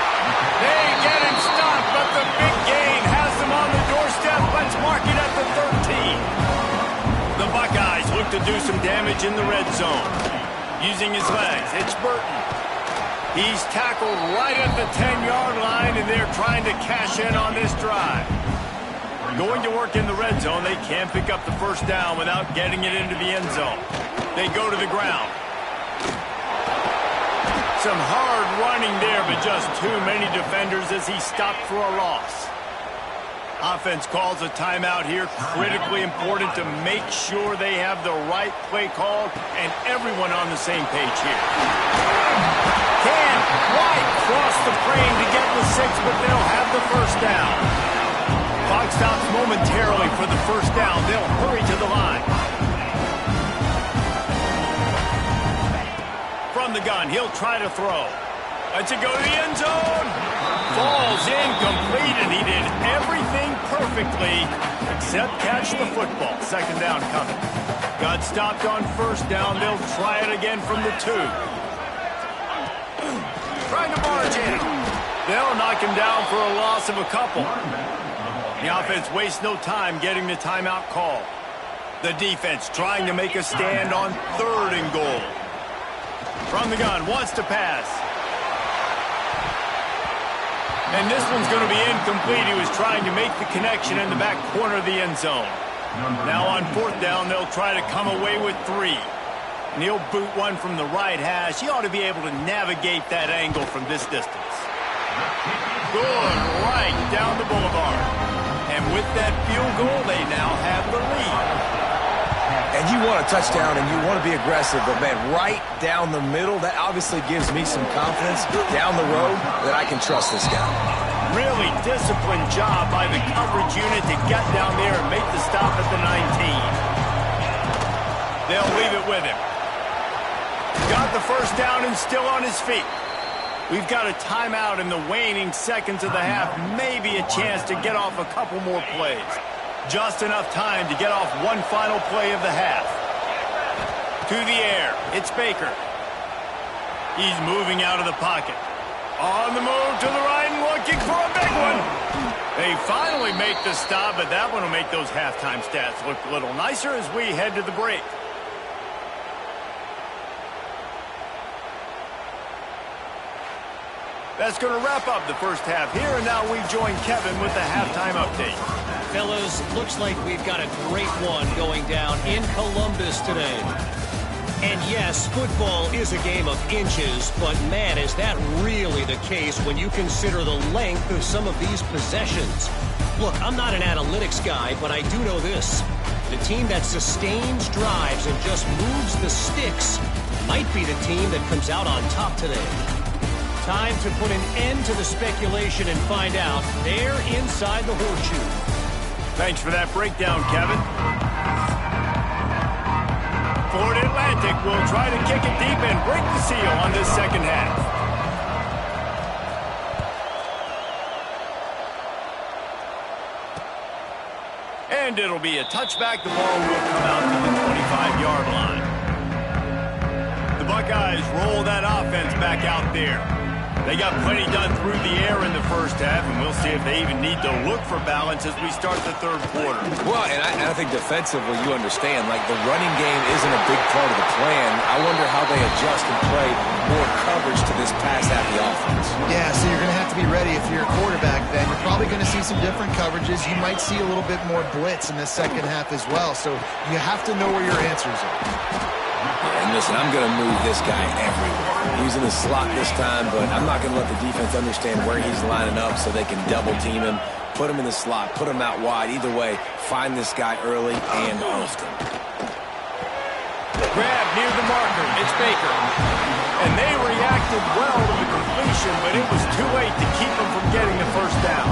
They get him stopped, but the big gain has them on the doorstep. Let's mark it at the 13. The Buckeyes look to do some damage in the red zone. Using his legs, it's Burton. He's tackled right at the 10-yard line, and they're trying to cash in on this drive. Going to work in the red zone, they can't pick up the first down without getting it into the end zone. They go to the ground. Some hard running there, but just too many defenders as he stopped for a loss. Offense calls a timeout here. Critically important to make sure they have the right play called and everyone on the same page here. Can't quite cross the frame to get the 6, but they'll have the first down. Clock stops momentarily for the first down. They'll hurry to the line. From the gun, he'll try to throw. Lets it go to the end zone. Falls incomplete, and he did everything perfectly except catch the football. Second down coming. Got stopped on first down. They'll try it again from the 2. Trying to barge in. They'll knock him down for a loss of a couple. The offense wastes no time getting the timeout call. The defense trying to make a stand on 3rd and goal. From the gun, wants to pass. And this one's going to be incomplete. He was trying to make the connection in the back corner of the end zone. Now on 4th down, they'll try to come away with 3. And he'll boot one from the right hash. He ought to be able to navigate that angle from this distance. Good, right down the boulevard. And with that field goal, they now have the lead. And you want a touchdown and you want to be aggressive, but, man, right down the middle, that obviously gives me some confidence down the road that I can trust this guy. Really disciplined job by the coverage unit to get down there and make the stop at the 19. They'll leave it with him. Got the first down and still on his feet. We've got a timeout in the waning seconds of the half. Maybe a chance to get off a couple more plays. Just enough time to get off one final play of the half. To the air, it's Baker. He's moving out of the pocket. On the move to the right and looking for a big one. They finally make the stop, but that one will make those halftime stats look a little nicer as we head to the break. That's going to wrap up the first half here, and now we join Kevin with the halftime update. Fellas, looks like we've got a great one going down in Columbus today. And yes, football is a game of inches, but man, is that really the case when you consider the length of some of these possessions. Look, I'm not an analytics guy, but I do know this. The team that sustains drives and just moves the sticks might be the team that comes out on top today. Time to put an end to the speculation and find out. They're inside the horseshoe. Thanks for that breakdown, Kevin. Florida Atlantic will try to kick it deep and break the seal on this second half. And it'll be a touchback. The ball will come out to the 25-yard line. The Buckeyes roll that offense back out there. They got plenty done through the air in the first half, and we'll see if they even need to look for balance as we start the third quarter. Well, and I think defensively, you understand, like the running game isn't a big part of the plan. I wonder how they adjust and play more coverage to this pass happy offense. Yeah, so you're going to have to be ready if you're a quarterback then. You're probably going to see some different coverages. You might see a little bit more blitz in the second half as well, so you have to know where your answers are. And listen, I'm going to move this guy everywhere. He's in the slot this time, but I'm not going to let the defense understand where he's lining up so they can double team him, put him in the slot, put him out wide. Either way, find this guy early and often. Grab near the marker. It's Baker. And they reacted well to the completion, but it was too late to keep them from getting the first down.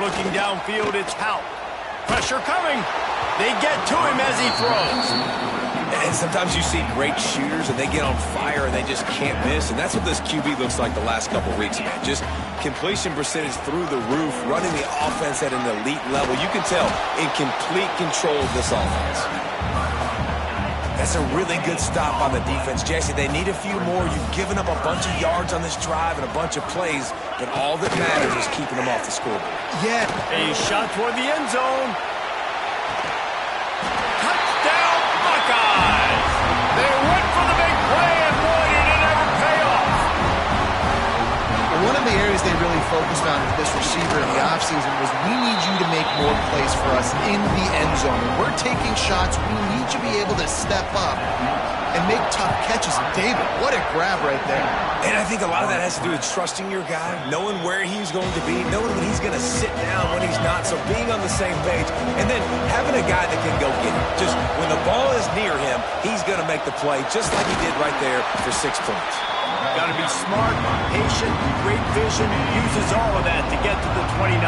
Looking downfield, it's Hout. Pressure coming. They get to him as he throws. And sometimes you see great shooters and they get on fire and they just can't miss. And that's what this QB looks like the last couple of weeks, man. Just completion percentage through the roof, running the offense at an elite level. You can tell in complete control of this offense. That's a really good stop on the defense, Jesse. They need a few more. You've given up a bunch of yards on this drive and a bunch of plays, but all that matters is keeping them off the scoreboard. Yeah. A shot toward the end zone. Touchdown, Buckeyes! They went for the big play, and boy, did it ever pay off. One of the areas they really focused on with this receiver in the offseason was we need you to make more plays for us in the end zone. When we're taking shots, we need you to be able to step up and make tough catches. And David, what a grab right there. And I think a lot of that has to do with trusting your guy, knowing where he's going to be, knowing when he's going to sit down, when he's not, so being on the same page, and then having a guy that can go get it. Just when the ball is near him, he's going to make the play, just like he did right there for 6 points. Got to be smart, patient, great vision, uses all of that to get to the 29.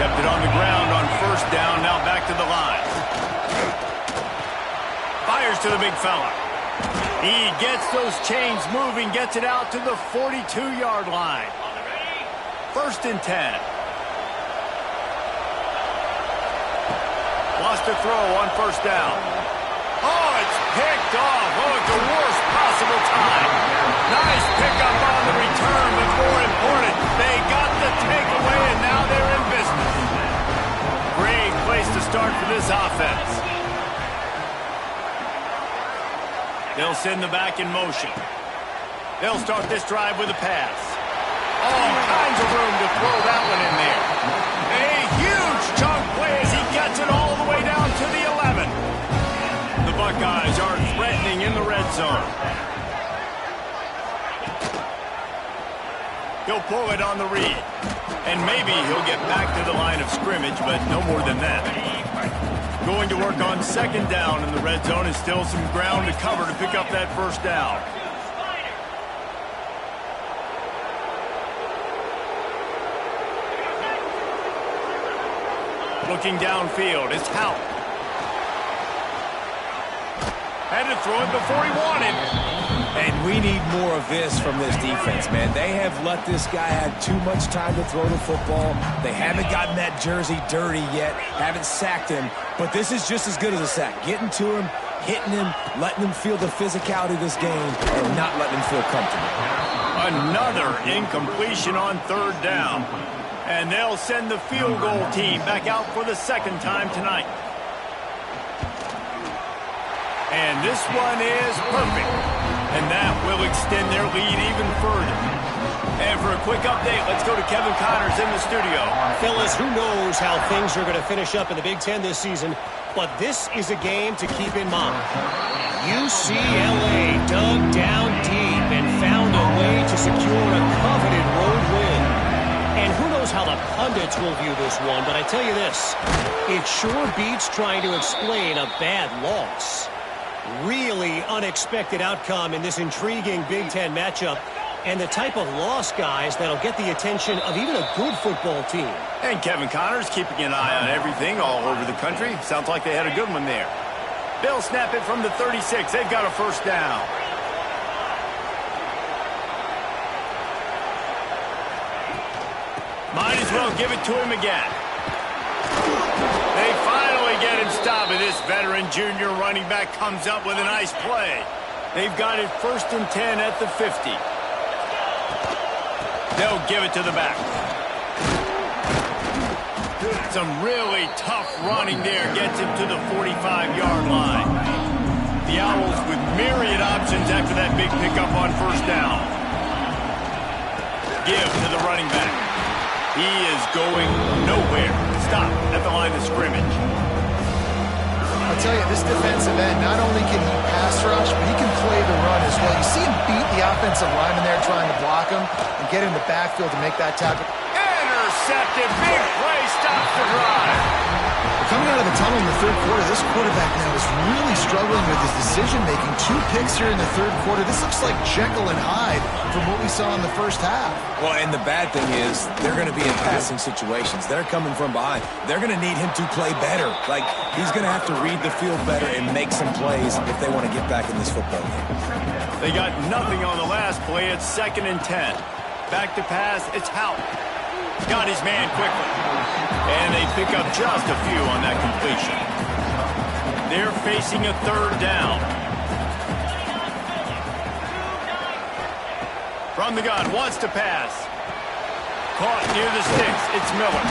Kept it on the ground on first down, now back to the line. Fires to the big fella. He gets those chains moving, gets it out to the 42-yard line. 1st and 10. lost to throw on first down. Oh, it's picked off. Oh, at the worst possible time. Nice pickup on the return, but more important, they got the takeaway, and now they're in business. Great place to start for this offense. They'll send the back in motion. They'll start this drive with a pass. All kinds of room to throw that one in there. A huge chunk play as he gets it all the way down to the 11. The Buckeyes are threatening in the red zone. He'll pull it on the read. And maybe he'll get back to the line of scrimmage, but no more than that. Going to work on second down in the red zone, and still some ground to cover to pick up that first down. Looking downfield, it's Houck. Had to throw it before he wanted. And we need more of this from this defense, man. They have let this guy have too much time to throw the football. They haven't gotten that jersey dirty yet, haven't sacked him, but this is just as good as a sack. Getting to him, hitting him, letting him feel the physicality of this game, and not letting him feel comfortable. Another incompletion on third down. And they'll send the field goal team back out for the second time tonight. And this one is perfect. And that will extend their lead even further. And for a quick update, let's go to Kevin Connors in the studio. Fellas, who knows how things are going to finish up in the Big Ten this season, but this is a game to keep in mind. UCLA dug down deep and found a way to secure a coveted road win. And who knows how the pundits will view this one, but I tell you this, it sure beats trying to explain a bad loss. Really unexpected outcome in this intriguing Big Ten matchup, and the type of loss, guys, that'll get the attention of even a good football team. And Kevin Connors keeping an eye on everything all over the country. Sounds like they had a good one there. They'll snap it from the 36. They've got a first down. Might as well give it to him again. They finally get him stopped, and this veteran junior running back comes up with a nice play. They've got it 1st and 10 at the 50. They'll give it to the back. Some really tough running there gets him to the 45-yard line. The Owls with myriad options after that big pickup on first down. Give to the running back. He is going nowhere. Stop at the line of scrimmage. I'll tell you, this defensive end, not only can he pass rush, but he can play the run as well. You see him beat the offensive lineman there trying to block him and get in the backfield to make that tackle. Intercepted. Big play. Stops the drive. Coming out of the tunnel in the third quarter, this quarterback now is really struggling with his decision-making. 2 picks here in the third quarter. This looks like Jekyll and Hyde from what we saw in the first half. Well, and the bad thing is they're going to be in passing situations. They're coming from behind. They're going to need him to play better. Like, he's going to have to read the field better and make some plays if they want to get back in this football game. They got nothing on the last play. It's 2nd and 10. Back to pass. It's Houck. Got his man quickly. And they pick up just a few on that completion. They're facing a third down. From the gun, wants to pass. Caught near the sticks. It's Miller.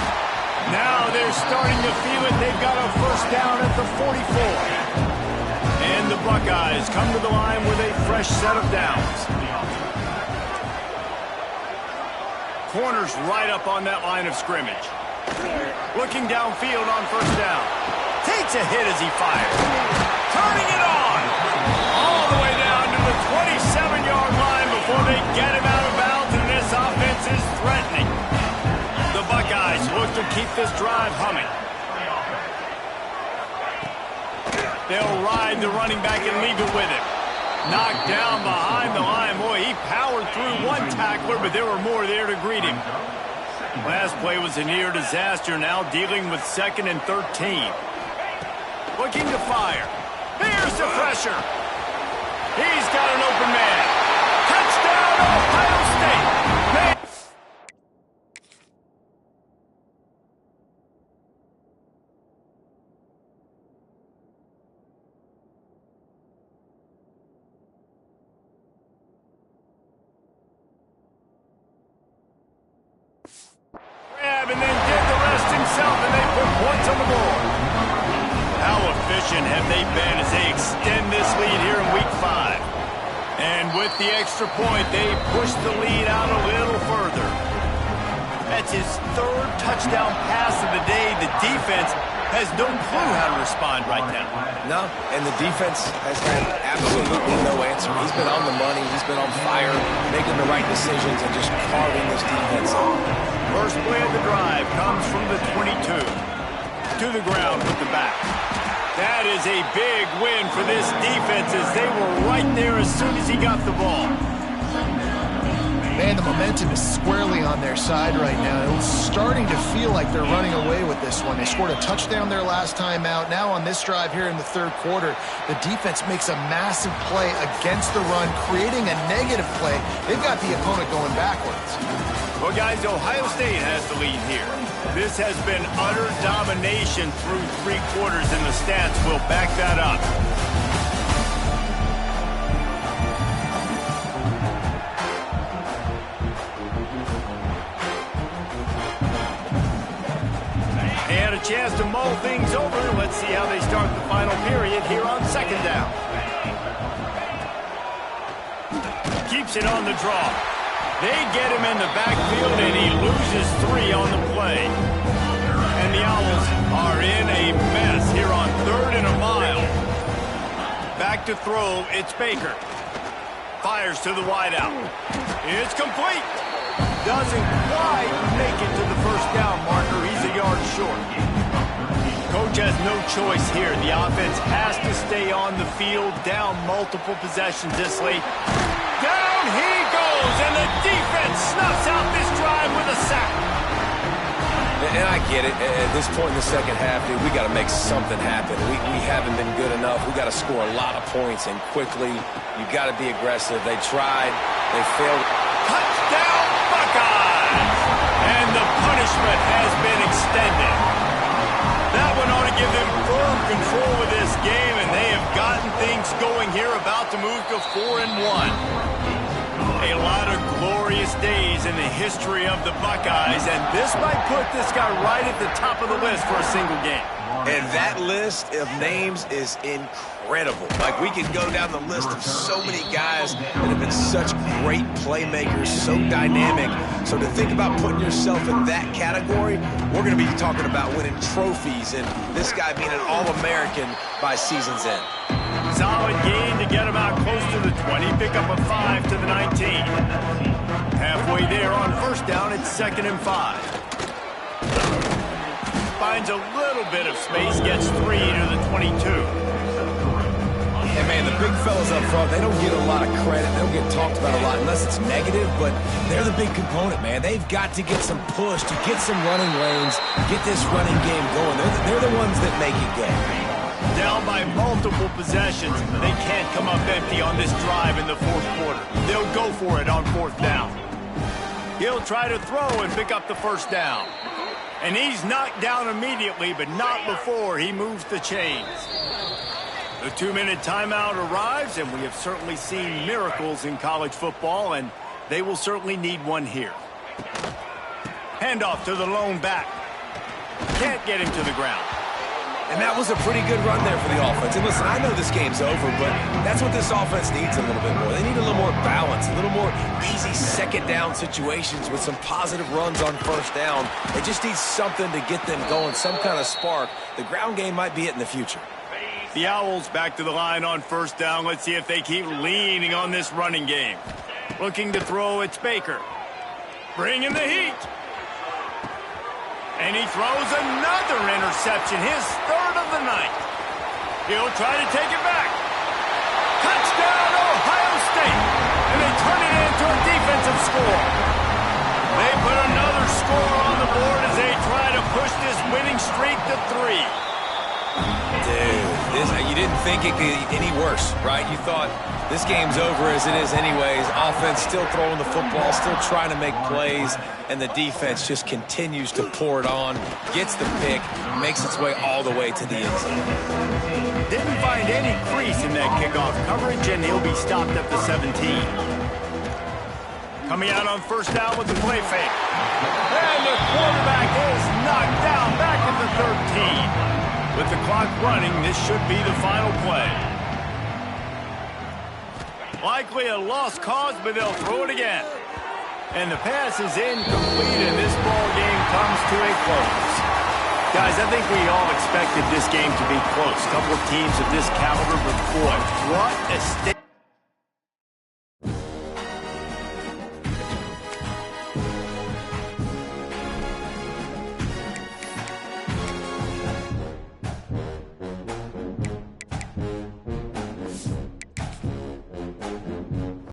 Now they're starting to feel it. They've got a first down at the 44. And the Buckeyes come to the line with a fresh set of downs. Corners right up on that line of scrimmage. Looking downfield on first down. Takes a hit as he fires. Turning it on. All the way down to the 27-yard line before they get him out of bounds, and this offense is threatening. The Buckeyes look to keep this drive humming. They'll ride the running back and leave it with him. Knocked down behind the line. Boy, he powered through one tackler, but there were more there to greet him. Last play was a near disaster, now dealing with 2nd and 13. Looking to fire. Here's the pressure. He's got an open man. Touchdown, Ohio State. points on the board. How efficient have they been as they extend this lead here in Week 5? And with the extra point, they push the lead out a little further. That's his third touchdown pass of the day. The defense has no clue how to respond right now. No, and the defense has had absolutely no answer. He's been on the money. He's been on fire, making the right decisions and just carving this defense up. First play of the drive comes from the 22. To the ground with the back. That is a big win for this defense as they were right there as soon as he got the ball. Man, the momentum is squarely on their side right now. It's starting to feel like they're running away with this one. They scored a touchdown their last time out. Now on this drive here in the third quarter, the defense makes a massive play against the run, creating a negative play. They've got the opponent going backwards. Well, guys, Ohio State has the lead here. This has been utter domination through 3 quarters, and the stats will back that up. They had a chance to mull things over. Let's see how they start the final period here on second down. Keeps it on the draw. They get him in the backfield, and he loses 3 on the play. And the Owls are in a mess here on 3rd and a mile. Back to throw, it's Baker. Fires to the wideout. It's complete. Doesn't quite make it to the first down marker. He's a yard short. Coach has no choice here. The offense has to stay on the field, down multiple possessions this late. Down he goes, and the defense snuffs out this drive with a sack. And I get it. At this point in the second half, dude, we got to make something happen. We haven't been good enough. We got to score a lot of points, and quickly. You got to be aggressive. They tried. They failed. Touchdown, Buckeyes! And the punishment has been extended. That one ought to give them firm control of this game, and they have gotten things going here, about to move to 4-1. A lot of glorious days in the history of the Buckeyes, and this might put this guy right at the top of the list for a single game. And that list of names is incredible. Like, we could go down the list of so many guys that have been such great playmakers, so dynamic. So to think about putting yourself in that category, we're going to be talking about winning trophies and this guy being an All-American by season's end. Solid gain to get him out close to the 20. Pick up a 5 to the 19. Halfway there on first down, it's 2nd and 5. Finds a little bit of space, gets 3 to the 22. And, man, the big fellas up front, they don't get a lot of credit. They don't get talked about a lot unless it's negative, but they're the big component, man. They've got to get some push, to get some running lanes, get this running game going. They're the ones that make it go. Down by multiple possessions. They can't come up empty on this drive in the 4th quarter. They'll go for it on 4th down. He'll try to throw and pick up the first down. And he's knocked down immediately, but not before he moves the chains. The 2-minute timeout arrives, and we have certainly seen miracles in college football, and they will certainly need one here. Handoff to the lone back. Can't get him to the ground. And that was a pretty good run there for the offense. And listen, I know this game's over, but that's what this offense needs a little bit more. They need a little more balance, a little more easy second down situations with some positive runs on first down. They just need something to get them going, some kind of spark. The ground game might be it in the future. The Owls back to the line on first down. Let's see if they keep leaning on this running game. Looking to throw, it's Baker. Bringing the heat. And he throws another interception, his 3rd of the night. He'll try to take it back. Touchdown, Ohio State. And they turn it into a defensive score. They put another score on the board as they try to push this winning streak to 3. Dude, you didn't think it could get any worse, right? You thought this game's over as it is anyways. Offense still throwing the football, still trying to make plays, and the defense just continues to pour it on, gets the pick, makes its way all the way to the end zone. Didn't find any crease in that kickoff coverage, and he'll be stopped at the 17. Coming out on first down with the play fake. And the quarterback is knocked down back at the 13. With the clock running, this should be the final play. Likely a lost cause, but they'll throw it again. And the pass is incomplete, and this ball game comes to a close. Guys, I think we all expected this game to be close. A couple of teams of this caliber, but boy, what a state.